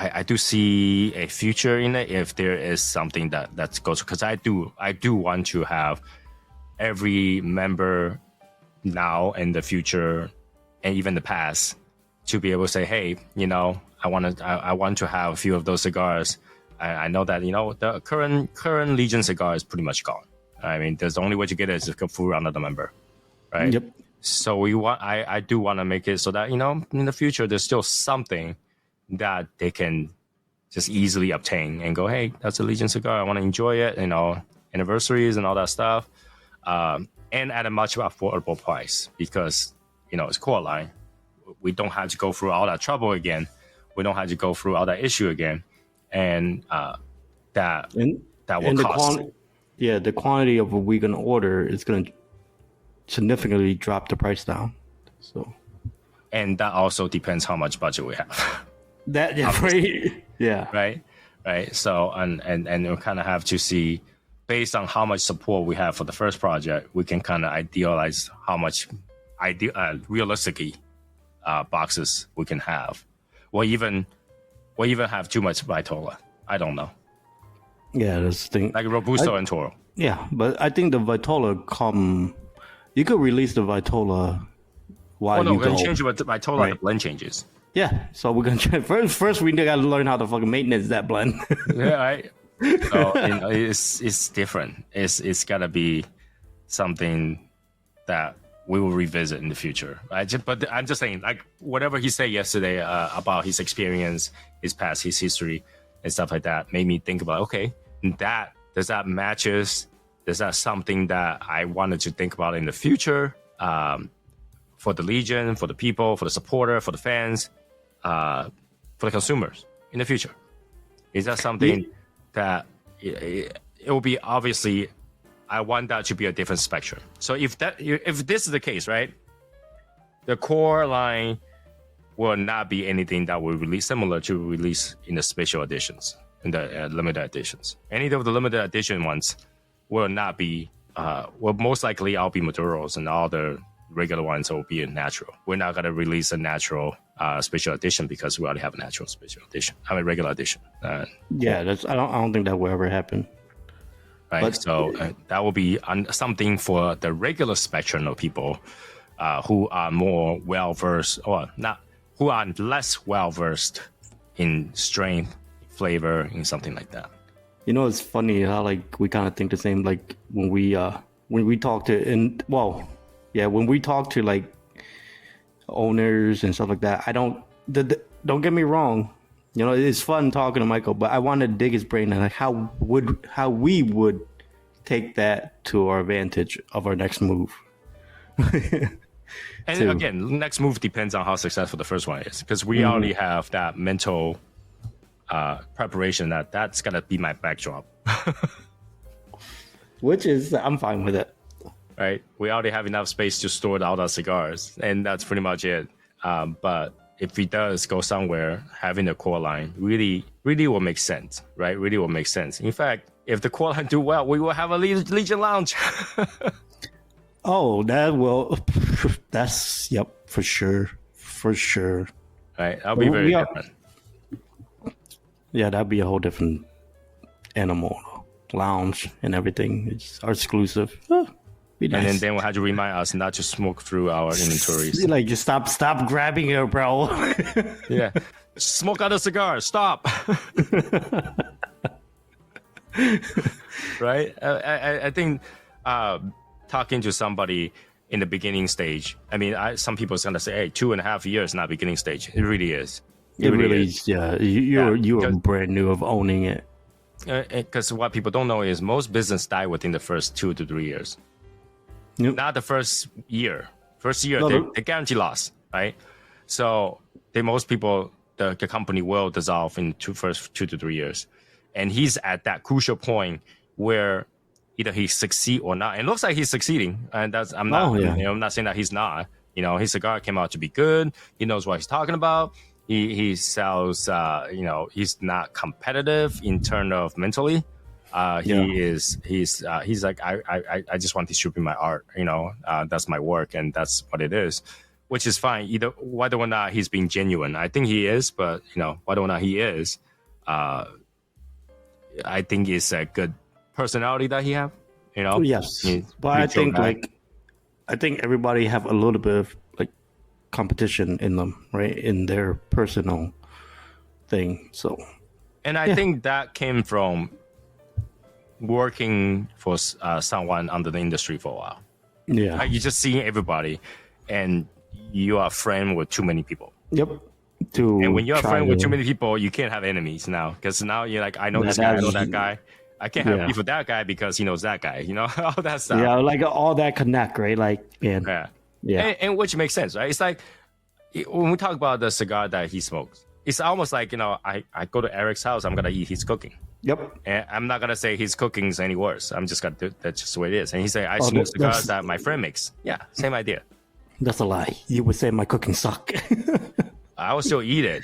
I do see a future in it if there is something that goes, because I do want to have every member now and the future and even the past to be able to say, hey, you know, I want to have a few of those cigars. I know that the current Legion cigar is pretty much gone. I mean, there's the only way to get it is to go through another member, right? Yep. So I do want to make it so that in the future there's still something that they can just easily obtain and go, hey, that's a Legion cigar. I want to enjoy it. Anniversaries and all that stuff, and at a much affordable price because it's core line. We don't have to go through all that trouble again. We don't have to go through all that issue again. And that will cost. The quantity of what we're gonna order is gonna significantly drop the price down. So, and that also depends how much budget we have. Right. So and we kind of have to see based on how much support we have for the first project, we can kind of idealize how much realistically boxes we can have, or even have too much Vitola. I don't know. Yeah, that's the thing. Like Robusto and Toro. Yeah, but I think the Vitola you could release the Vitola while you go. We're going to change it with the Vitola, right. The blend changes. Yeah, so we're going to first we got to learn how to fucking maintenance that blend. Yeah, right. So it's different. It's got to be something that we will revisit in the future. But I'm just saying, like whatever he said yesterday about his experience, his past, his history, and stuff like that, made me think about does that matches? Is that something that I wanted to think about in the future for the Legion, for the people, for the supporter, for the fans, for the consumers in the future? Is that something that it will be obviously? I want that to be a different spectrum. So if this is the case, right, the core line will not be anything that will release similar to release in the special editions, in the limited editions. Any of the limited edition ones will not be. Will most likely all be Maduros, and all the regular ones will be natural. We're not gonna release a natural special edition because we already have a natural special edition. I mean regular edition. That's I don't think that will ever happen. Right, but, so that will be something for the regular spectrum of people who are more well versed, or not, who are less well versed in strength, flavor, and something like that. It's funny how like we kind of think the same. Like when we talk to when we talk to like owners and stuff like that. Don't get me wrong. It's fun talking to Michael, but I want to dig his brain and like how we would take that to our advantage of our next move. And again, next move depends on how successful the first one is, because we already have that mental preparation that's gonna be my backdrop. Which is, I'm fine with it. Right, we already have enough space to store all our cigars, and that's pretty much it. But if he does go somewhere, having a core line really will make sense, right? Really will make sense. In fact, if the core line do well, we will have a Legion Lounge. Oh, that's for sure. Right, that'll be very different. Yeah, that'd be a whole different animal, lounge and everything. It's our exclusive. Nice. And then we'll have to remind us not to smoke through our inventories. Like, just stop grabbing it, bro. Yeah, smoke out a cigar. Stop. Right. I think talking to somebody in the beginning stage. I mean, some people are gonna say, "Hey, 2.5 years not beginning stage." It really is. It really is. Yeah, you're brand new of owning it. Because what people don't know is most business die within the first 2 to 3 years. Yep. Not the first year. They guarantee loss, right? So most people, the company will dissolve in first 2 to 3 years, and he's at that crucial point where either he succeed or not. And it looks like he's succeeding, and I'm not saying that he's not. His cigar came out to be good. He knows what he's talking about. He sells. He's not competitive in terms of mentally. He's like, I just want to distribute my art, that's my work, and that's what it is, which is fine. Either whether or not he's being genuine, I think he is, but whether or not he is, I think it's a good personality that he have. Yes, but I think everybody have a little bit of like competition in them, right? In their personal thing. So, And I think that came from working for someone under the industry for a while. yeah. Like, you just seeing everybody, and you are a friend with too many people. Yep. And when you're a try friend with to- too many people, you can't have enemies now. Because now you're like, I know this guy, I know that guy. I can't have Yeah. beef with that guy because he knows that guy. You know, all that stuff. Yeah, like all that connect, right? Like, man. Yeah. Yeah. And which makes sense, right? It's like when we talk about the cigar that he smokes, it's almost like, I go to Eric's house, I'm going to eat his cooking. Yep. And I'm not going to say his cooking is any worse. I'm just going to do that's just the way it is. And he say, I Oh, smoke cigars that's- that my friend makes. Yeah, same idea. That's a lie. You would say my cooking suck. I will still eat it.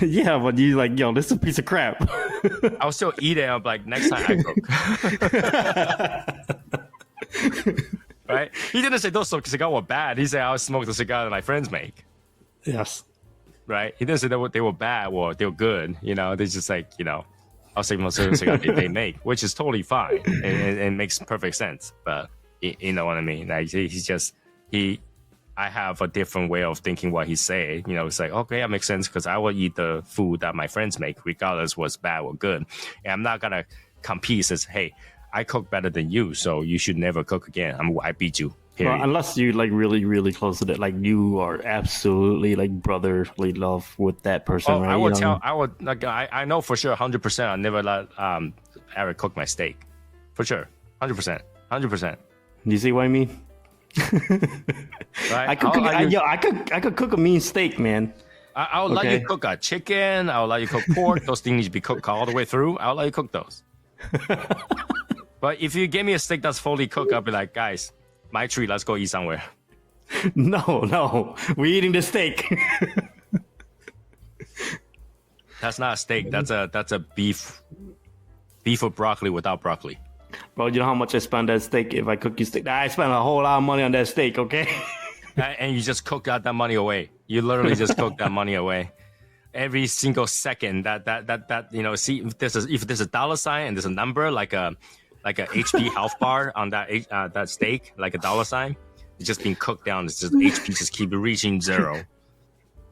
Yeah, but you like, yo, this is a piece of crap. I will still eat it. I'm like, next time I cook. Right? He didn't say those cigars were bad. He said, I'll smoke the cigar that my friends make. Yes. Right? He didn't say that they were bad or they were good. They're just like, I'll say most of the cigar they make, which is totally fine and makes perfect sense. But you know what I mean? Like, I have a different way of thinking what he's saying. It's like, okay, that makes sense because I will eat the food that my friends make, regardless what's bad or good. And I'm not going to compete says, hey, I cook better than you, so you should never cook again. I beat you. Period. Well, unless you like really, really close to it, like you are absolutely like brotherly love with that person. Oh, right? I know for sure, 100%. I'll never let Eric cook my steak, for sure, 100%. Do you see what I mean? Right? I could cook a mean steak, man. I'll let you cook a chicken. I'll let you cook pork. Those things need to be cooked all the way through. I'll let you cook those. But if you give me a steak that's fully cooked, I'll be like, guys, my treat. Let's go eat somewhere. No, we're eating the steak. That's not a steak. That's a beef with broccoli without broccoli. Bro, you know how much I spend on that steak if I cook you steak? I spent a whole lot of money on that steak, okay? And you just cook that money away. You literally just cook that money away. Every single second see if there's a dollar sign and there's a number like a HP health bar on that steak, like a dollar sign, it's just being cooked down. It's just HP just keep reaching zero.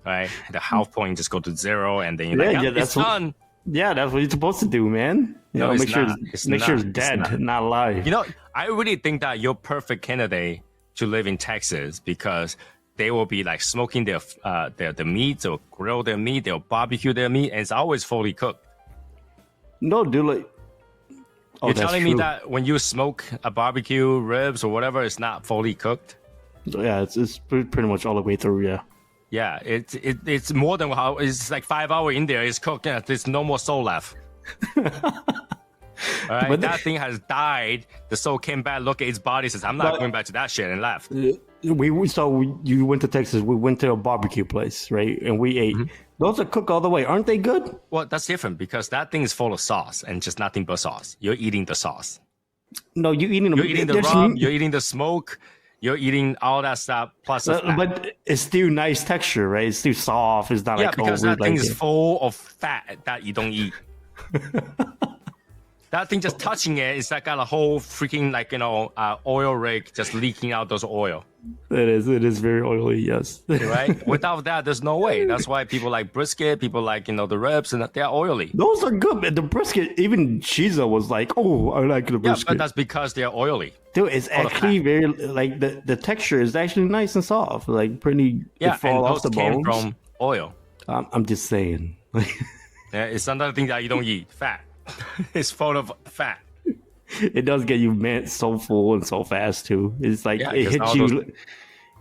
Right? The health point just go to zero and then you're like, it's done. Yeah, that's what you're supposed to do, man. Make sure it's dead, not alive. I really think that you're perfect candidate to live in Texas because they will be like smoking their meat, they'll grill their meat, they'll barbecue their meat, and it's always fully cooked. No, dude, like you're telling me that when you smoke a barbecue ribs or whatever, it's not fully cooked? Yeah, it's pretty much all the way through. Yeah. Yeah, it's more than how it's like 5 hours in there. It's cooked. Yeah, there's no more soul left. All right, but that thing has died. The soul came back, look at its body, says, "I'm not going back to that shit," and left. You went to Texas. We went to a barbecue place, right? And we ate. Mm-hmm. Those are cooked all the way, aren't they good? Well, that's different because that thing is full of sauce and just nothing but sauce. You're eating the sauce. No, you're eating the rub. You're eating the smoke. You're eating all that stuff plus but it's still nice texture, right? It's still soft. It's not like because that thing is full of fat that you don't eat. That thing just touching it is like got a whole freaking oil rig just leaking out those oil. It is very oily, yes. Right? Without that, there's no way. That's why people like brisket, people like the ribs, and they're oily. Those are good, man. The brisket, even Shiza was like, "Oh, I like the brisket." Yeah, but that's because they're oily. Dude, it's actually very like the texture is actually nice and soft, like pretty. Yeah, and those came from oil. I'm just saying. Yeah, it's another thing that you don't eat. Fat. It's full of fat. It does get you so full and so fast too. It's like it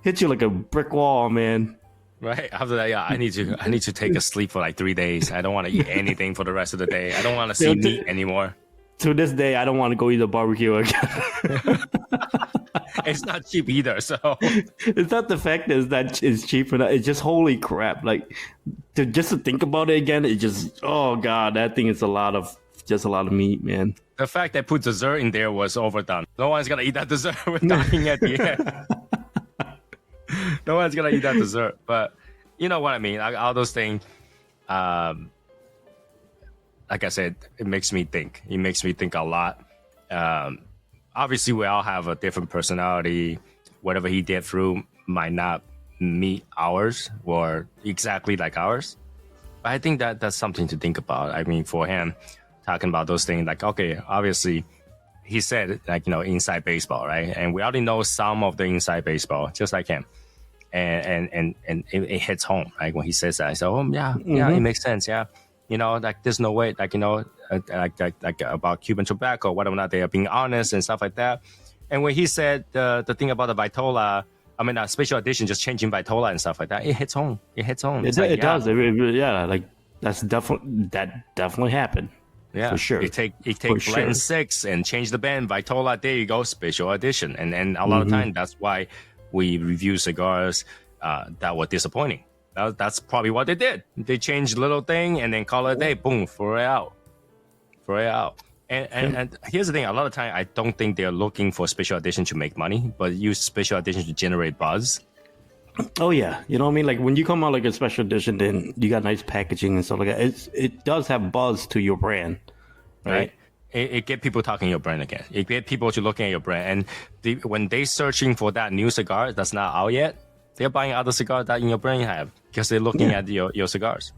hits you like a brick wall, man. Right after that, I need to take a sleep for like 3 days. I don't want to eat anything for the rest of the day. I don't want to see meat anymore. To this day, I don't want to go eat a barbecue again. It's not cheap either, so it's not the fact that it's cheap enough. It's just holy crap. Like just to think about it again, it just god, that thing is a lot of meat, man. The fact they put dessert in there was overdone. No one's gonna eat that dessert with dying at the end. No one's gonna eat that dessert. But you know what I mean. All those things. Like I said, it makes me think. It makes me think a lot. Obviously, we all have a different personality. Whatever he did through might not meet ours or exactly like ours. I think that's something to think about. I mean, for him, talking about those things, like, okay, obviously, he said, like, inside baseball, right? And we already know some of the inside baseball, just like him. And it hits home, right? When he says that, I said, oh, yeah, it makes sense, yeah. Like, there's no way, like, like about Cuban tobacco, whether or not they are being honest and stuff like that. And when he said the thing about the Vitola, I mean, a special edition, just changing Vitola and stuff like that, it hits home. It hits home. It does. Like that definitely happened. Yeah, for sure. You take blend 6 and change the band. Vitola, there you go, special edition. And a lot of times that's why we review cigars that were disappointing. That's probably what they did. They changed little thing and then call it a day. Boom, throw it out. And here's the thing. A lot of time, I don't think they're looking for special edition to make money, but use special edition to generate buzz. Oh yeah, you know what I mean. Like when you come out like a special edition, then you got nice packaging and stuff like that. It does have buzz to your brand, right? It get people talking your brand again. It get people to looking at your brand, and when they searching for that new cigar that's not out yet, they're buying other cigars that in your brand have because they're looking at your cigars.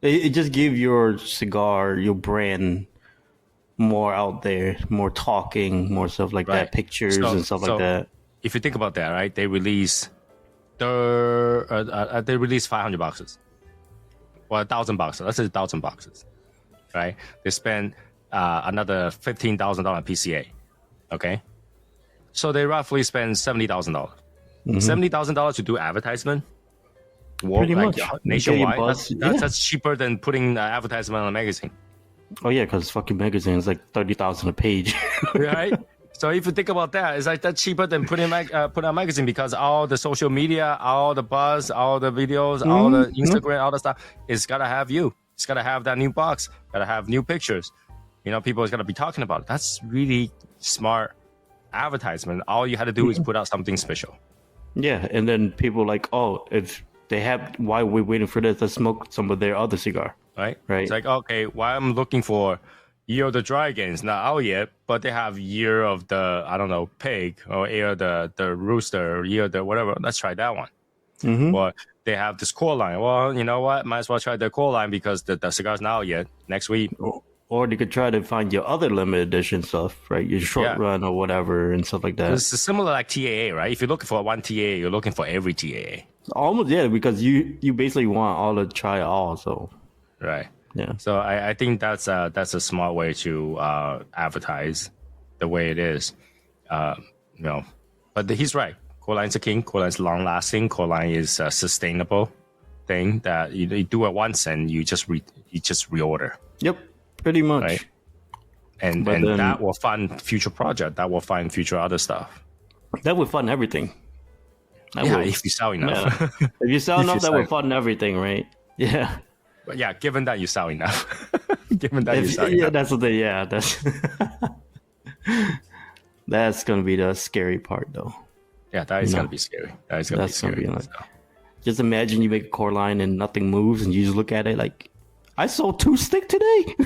It just gives your cigar, your brand, more out there, more talking, more stuff like that, pictures and stuff like that. If you think about that, right? They release they release 500 boxes or 1,000 boxes. Let's say 1,000 boxes, right? They spend another $15,000 PCA, okay? So they roughly spend $70,000. $70,000 to do advertisement. Pretty much nationwide. That's cheaper than putting advertisement on a magazine. Oh yeah, because fucking magazine is like 30,000 a page, right? So if you think about that, it's like that's cheaper than put on a magazine because all the social media, all the buzz, all the videos, all the Instagram, all the stuff, it's gotta have you. It's gotta have that new box. Gotta have new pictures. People is gonna be talking about it. That's really smart advertisement. All you had to do is put out something special. Yeah, and then people like, oh, if they have, why are we waiting for this? Let's smoke some of their other cigar. Right. It's like, okay, why I'm looking for Year of the Dragon is not out yet, but they have Year of the, I don't know, Pig or Year of the Rooster or Year of the whatever. Let's try that one. Or they have this core line. Well, you know what? Might as well try the core line because the cigar's not out yet. Next week. Or they could try to find your other limited edition stuff, right? Your short run or whatever and stuff like that. It's similar like TAA, right? If you're looking for one TAA, you're looking for every TAA. Almost, yeah, because you basically want all to try it all, so... Right. Yeah. So I think that's a smart way to advertise the way it is. But he's right. Core line's a king. Core line's long lasting. Core line is a sustainable thing that you do it once and you just reorder. Yep. Pretty much. Right. And then, that will fund future project. That will fund future other stuff. That will fund everything. If you sell enough. Yeah. If you sell enough, that will fund everything, right? Yeah. But yeah, given that you sell enough. Yeah, that's the thing. Yeah, that's gonna be the scary part, though. Yeah, that is gonna be scary. That's gonna be like, just imagine you make a core line and nothing moves, and you just look at it like, I sold 2 stick today.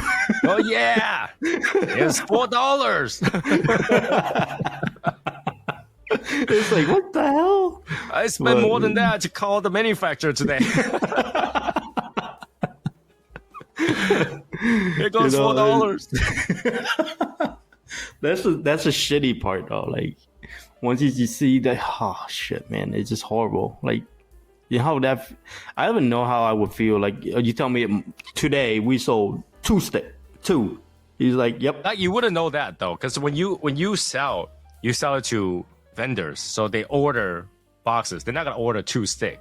Oh yeah, it's $4. It's like, what the hell? I spent more than that to call the manufacturer today. Here goes $4. That's a shitty part though. Like once you see that, oh shit, man, it's just horrible. Like how that, I don't even know how I would feel. Like you tell me today we sold 2 stick. He's like, yep. You wouldn't know that though, because when you sell it to vendors, so they order boxes. They're not gonna order 2 stick.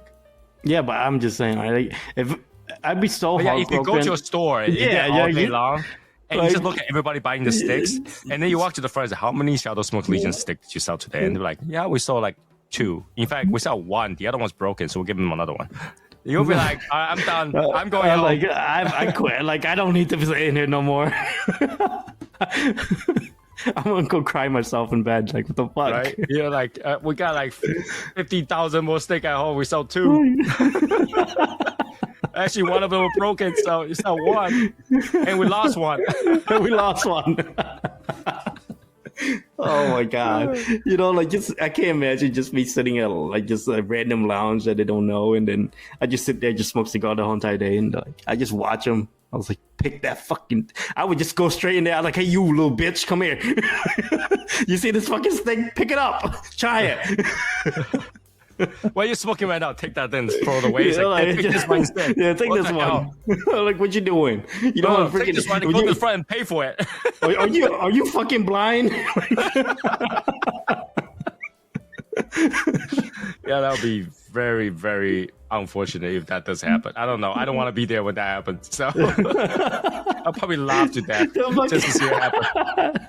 Yeah, but I'm just saying, like, if I'd be so heartbroken. If you go to a store all day long, and you just look at everybody buying the sticks, and then you walk to the front and say, how many Shadow Smoke Legion sticks did you sell today? And they're like, yeah, we sold like 2. In fact, we sell 1. The other one's broken, so we'll give them another one. You'll be like, I'm done. I'm going home. Like, I quit. Like, I don't need to be in here no more. I'm gonna go cry myself in bed. Like, what the fuck? Right? You're like, we got like 50,000 more stick at home. We sell 2. Actually, one of them was broken, so it's not 1, and we lost 1. Oh my god! Like just I can't imagine just me sitting at like just a random lounge that they don't know, and then I just sit there, just smoke cigar the whole entire day, and like I just watch them. I was like, pick that fucking. I would just go straight in there. I was like, hey, you little bitch, come here. You see this fucking stick? Pick it up. Try it. Why are you smoking right now? Take that then, throw it away. He's like, hey, take this one instead. Yeah, take this one. Like, what you doing? You don't want to freaking take this one and go to the front and pay for it. Are you fucking blind? Yeah, that would be very, very unfortunate if that does happen. I don't know. I don't want to be there when that happens. So I'll probably laugh to death just to see it happen.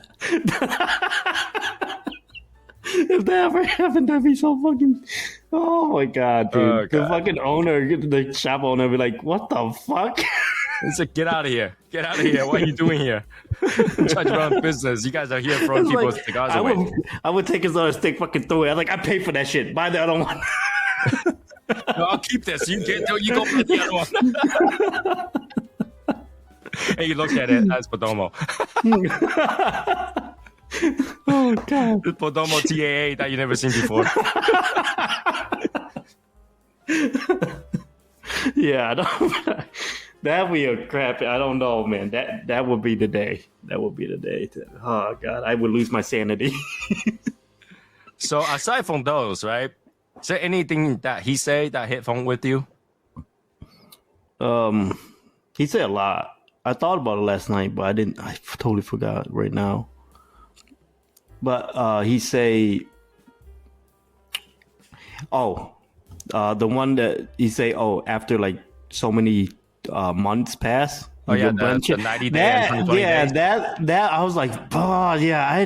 If that ever happened, that'd be so fucking. Oh my god, dude! Oh, the God. fucking owner, the shop owner, would be like, "What the fuck?" It's like, get out of here. Get out of here. What are you doing here? I'm trying to run a business. You guys are here throwing It's people's like, cigars away. I would take his other stick, fucking throw it. I'm like, I paid for that shit. Buy the other one. No, I'll keep this. You go buy the other one. And you look at it. That's Podomo. Oh god. The Podomo TAA that you never seen before. Yeah, I don't, that'd be a crap. I don't know, man. That would be the day. That would be the day. Oh god, I would lose my sanity. So aside from those, right? Is there anything that he say that hit home with you? He said a lot. I thought about it last night, but I totally forgot right now. But he say, the one that he say, after like so many months pass. Oh yeah, the 90 day and 120 days. that I was like, oh yeah,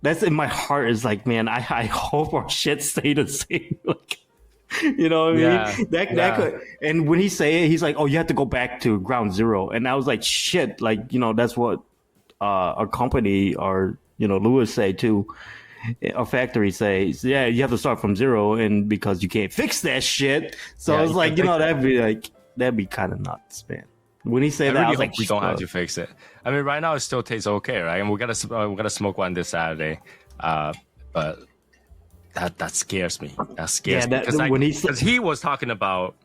that's in my heart. Is like, man, I hope our shit stay the same. Like, you know what I mean? That could. And when he say it, he's like, oh, you have to go back to ground zero. And I was like, shit, like, that's what our company, our Lewis say too. Our factory says, yeah, you have to start from zero, and because you can't fix that shit. So I was like, that'd be kind of nuts, man. When he said that, I was like, we don't have to fix it. I mean, right now it still tastes okay, right? And we're gonna smoke one this Saturday, but that scares me. That scares me because he was talking about,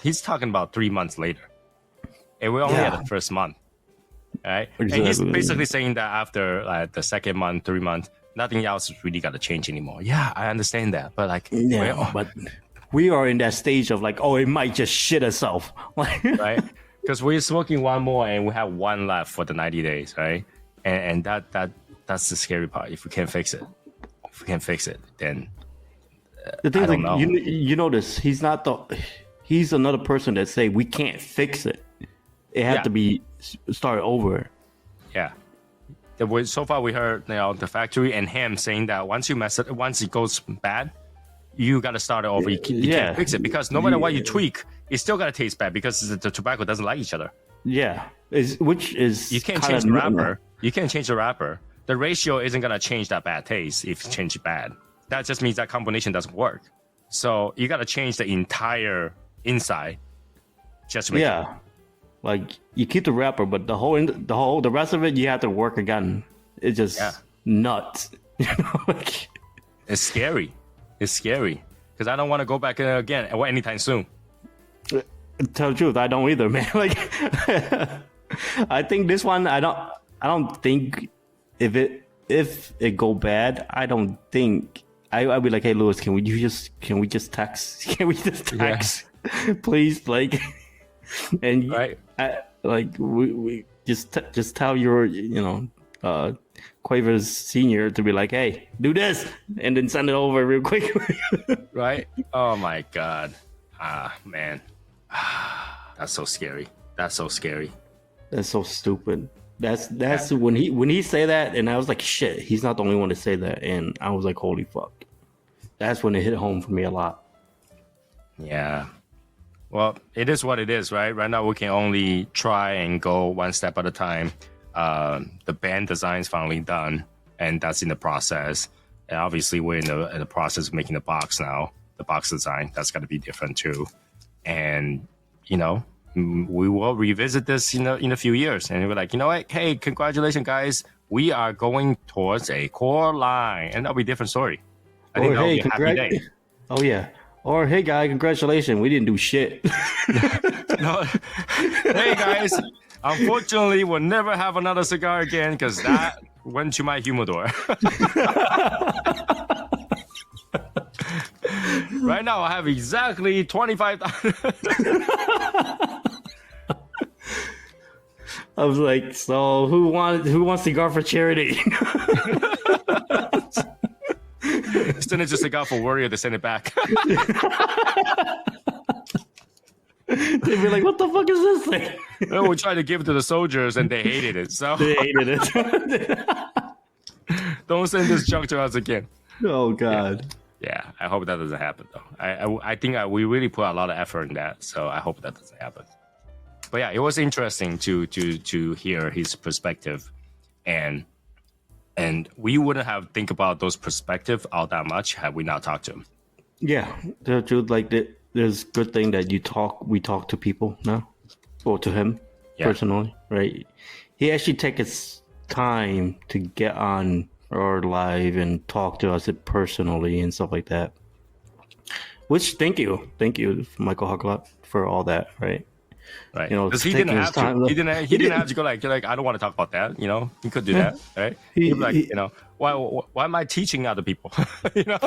he's talking about 3 months later, and we're only at the first month, right? Exactly. And he's basically saying that after the second month, 3 months, nothing else is really gonna change anymore. Yeah, I understand that, but but we are in that stage of like, it might just shit itself, right? Because we're smoking one more and we have one left for the 90 days, right? And that's the scary part. If we can't fix it, then the thing is, like, you notice he's another person that say we can't fix it. It had to be started over. Yeah. So far we heard the factory and him saying that once it goes bad, you got to start it over. You can't fix it because no matter what you tweak, it's still got to taste bad because the tobacco doesn't like each other. Yeah, which is you can't change the wrapper. You can't change the wrapper. The ratio isn't gonna change that bad taste if you change it bad. That just means that combination doesn't work. So you got to change the entire inside. Just to make it. Like you keep the wrapper, but the rest of it you have to work again. It's just nuts. It's scary. It's scary because I don't want to go back again anytime soon. Tell the truth, I don't either, man. Like, I think this one, I don't think if it go bad, I don't think I'd be like, hey Lewis, can we just text? Can we just text, please? Like, and right, we just tell your Quavers Senior to be like, hey, do this, and then send it over real quick. Right? Oh my god, man. That's so scary. That's so scary. That's so stupid. That's when he say that, and I was like, shit, he's not the only one to say that, and I was like, holy fuck. That's when it hit home for me a lot. Yeah. Well, it is what it is, right? Right now we can only try and go one step at a time. The band design is finally done, and that's in the process. And obviously we're in the process of making the box now. The box design, that's got to be different too. And, we will revisit this in a few years. And we're like, you know what? Hey, congratulations, guys. we are going towards a core line, and that'll be a different story. I think Or that'll hey, be a happy day. Oh yeah. Or hey guy, congratulations, we didn't do shit. No. Hey guys, unfortunately, we'll never have another cigar again because that went to my humidor. Right now, I have exactly 25,000. I was like, so who wants cigar for charity? Send it to cigar for Warrior to send it back. They'd be like, what the fuck is this thing? We tried to give it to the soldiers and they hated it. So They hated it. don't send this junk to us again. Oh god. Yeah, I hope that doesn't happen though. I think we really put a lot of effort in that, so I hope that doesn't happen. But yeah, it was interesting to hear his perspective, and we wouldn't have think about those perspectives all that much had we not talked to him. Yeah, the truth, like there's good thing that we talk to people now, or to him personally, right? He actually take his time to get on our live and talk to us personally and stuff like that. Which thank you, Michael Herklots, for all that, right? Right, you know, because he didn't have to. He didn't have to go like I don't want to talk about that. You know, he could do that, right? He'd be like, you know, why am I teaching other people? You know,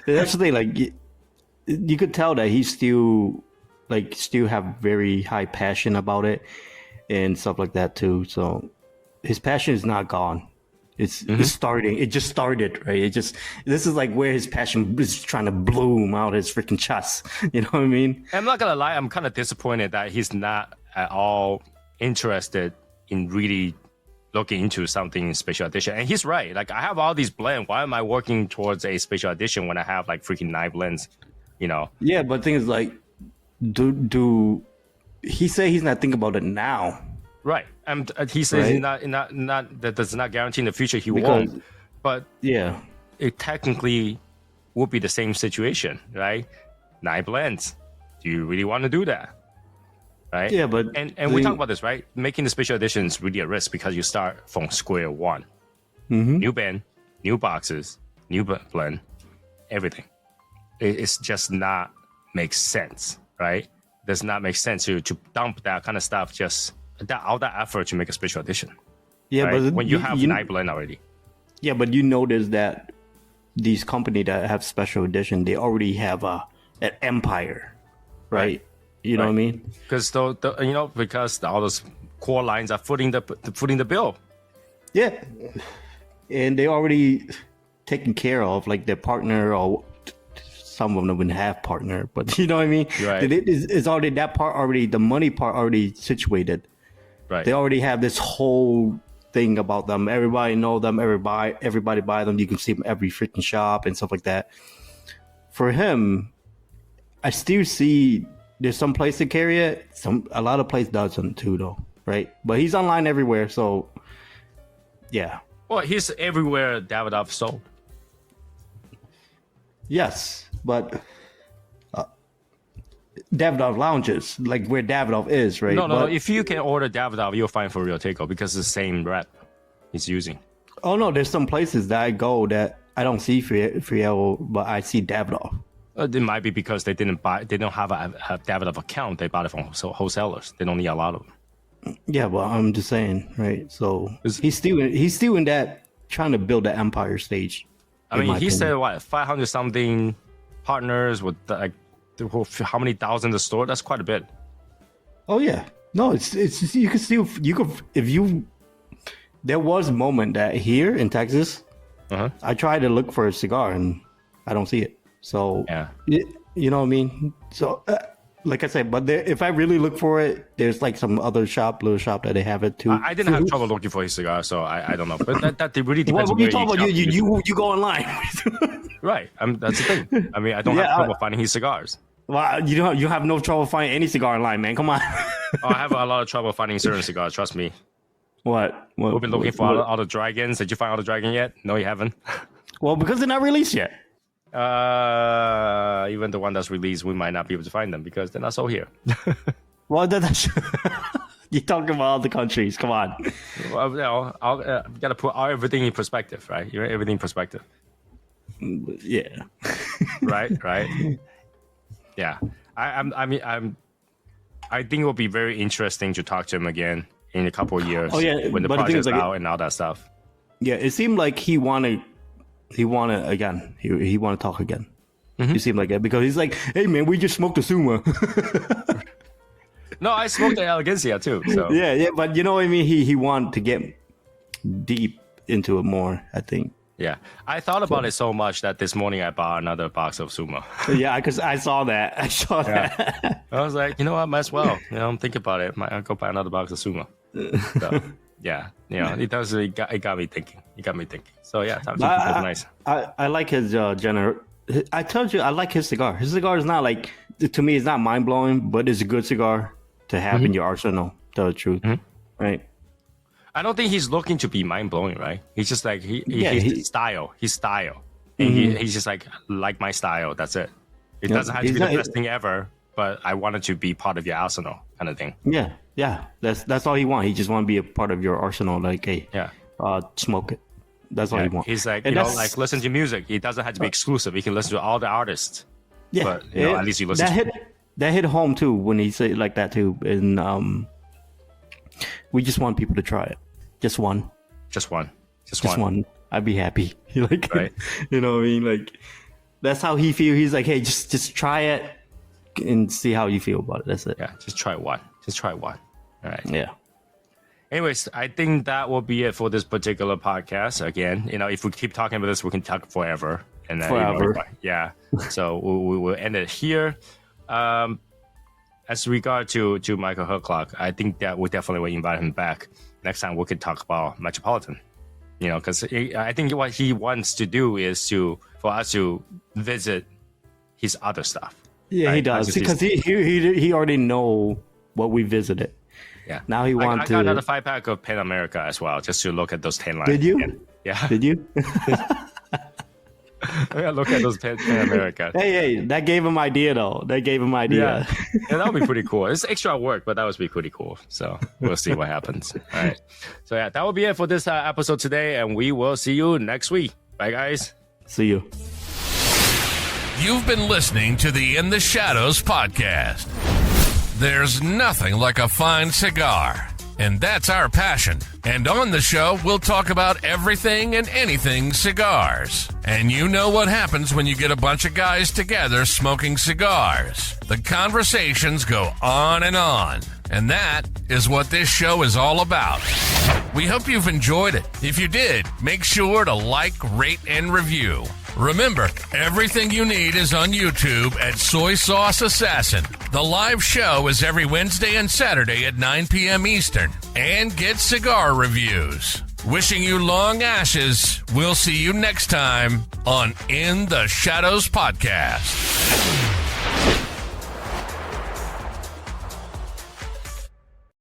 that's the thing. Like you could tell that he still have very high passion about it and stuff like that too. So his passion is not gone. It's starting. It just started, right? This is like where his passion is trying to bloom out his freaking chest. You know what I mean? I'm not gonna lie. I'm kind of disappointed that he's not at all interested in really looking into something special edition. And he's right. Like I have all these blends. Why am I working towards a special edition when I have like freaking 9 blends? You know? Yeah, but the thing is, like, do he say he's not thinking about it now? Right. And he says he's not that does not guarantee in the future he won't. But yeah, it technically would be the same situation, right? 9 blends. Do you really want to do that? Right? Yeah, but and we talk about this, right? Making the special edition is really a risk because you start from square one. Mm-hmm. New band, new boxes, new blend, everything. It's just not makes sense, right? Does not make sense to dump that kind of stuff just all that effort to make a special edition. Yeah, right? but when you have 9 blend already. Yeah, but you notice that these companies that have special edition, they already have an empire, right? You know what I mean? Because because all those core lines are footing the bill. Yeah, and they already taken care of like their partner, or some of them wouldn't have partner, but you know what I mean? Right. It's already that part already, the money part already situated. Right. They already have this whole thing about them. Everybody know them. Everybody buy them. You can see them every freaking shop and stuff like that. For him, I still see there's some place to carry it. A lot of place doesn't too, though, right? But he's online everywhere, so yeah. Well, he's everywhere Davidoff sold. Yes, but Davidoff lounges, like where Davidoff is, right? No. If you can order Davidoff, you'll find for Real Takeoff because it's the same rep he's using. Oh no, there's some places that I go that I don't see Friel, but I see Davidoff. It might be because they don't have a Davidoff account. They bought it from wholesalers. They don't need a lot of them. Yeah, but I'm just saying, right? So he's still in that trying to build the empire stage. I mean, he said 500 something partners with like how many thousand the store? That's quite a bit. Oh yeah, no, it's you could if you. There was a moment that here in Texas, I tried to look for a cigar and I don't see it. So yeah, you know what I mean. So like I said, but if I really look for it, there's like some other little shop that they have it too. I didn't have trouble looking for his cigar, so I don't know. But that really depends. What are you talking about? You go online, right? That's the thing. I mean, I don't have trouble finding his cigars. Well, you have no trouble finding any cigar online, man. Come on. I have a lot of trouble finding certain cigars. Trust me. What? We've been looking for all the dragons. Did you find all the dragon yet? No, you haven't. Well, because they're not released yet. Even the one that's released, we might not be able to find them because they're not sold here. Well, that's You're talking about other countries. Come on. Well, I'll gotta put everything in perspective, right? You're everything in perspective, Yeah. right? Yeah. I think it will be very interesting to talk to him again in a couple of years. Oh, yeah, when the but the thing project's is, like, out and all that stuff. Yeah, it seemed like he wanted again. He wanted to talk again. It seemed like it because he's like, "Hey man, we just smoked a Suma." No, I smoked the Elegancia too. So yeah, but you know what I mean. He wanted to get deep into it more. I think. yeah, I thought about it so much that this morning I bought another box of Suma. Yeah, because I saw that. That. I was like, you know what, might as well. I'm thinking about it. I'll go buy another box of Suma. So, yeah, it does. It got me thinking. So yeah, that was nice. I like his I told you I like his cigar. His cigar is not like, to me, it's not mind blowing, but it's a good cigar to have in your arsenal. Tell the truth, right? I don't think he's looking to be mind blowing, right? He's just like his style, and he's just like my style. That's it. It doesn't have to be the best thing ever, but I want it to be part of your arsenal, kind of thing. Yeah. That's all he wants. He just want to be a part of your arsenal. Like, hey, smoke it. That's all he wants. He's like, like listen to music. It doesn't have to be exclusive. You can listen to all the artists. Yeah, but at least you listen. That hit home too when he said it like that too. And we just want people to try it. Just one. I'd be happy. Like, right. You know what I mean? Like, that's how he feels. He's like, hey, just try it and see how you feel about it. That's it. Yeah, just try one. All right. Yeah. Anyways, I think that will be it for this particular podcast. Again, if we keep talking about this, we can talk forever. And then, forever. Yeah. So we will end it here. As regard to Michael Herklots, I think that we definitely will invite him back. Next time we could talk about Metropolitan. Because I think what he wants to do is for us to visit his other stuff. Yeah, right? He does, because he already know what we visited. Yeah. Now he wants to. I got another 5-pack of Pan America as well, just to look at those 10 lines. Did you? Again. Yeah. Did you? I gotta look at those Pan America. Hey, that gave him idea though. Yeah, that would be pretty cool. It's extra work, but that would be pretty cool. So we'll see what happens. All right. So yeah, that will be it for this episode today, and we will see you next week. Bye, guys. See you. You've been listening to the In the Shadows podcast. There's nothing like a fine cigar, and that's our passion. And on the show, we'll talk about everything and anything cigars. And you know what happens when you get a bunch of guys together smoking cigars. The conversations go on. And that is what this show is all about. We hope you've enjoyed it. If you did, make sure to like, rate, and review. Remember, everything you need is on YouTube at Soy Sauce Assassin. The live show is every Wednesday and Saturday at 9 p.m. Eastern. And get cigar reviews. Wishing you long ashes. We'll see you next time on In the Shadows podcast.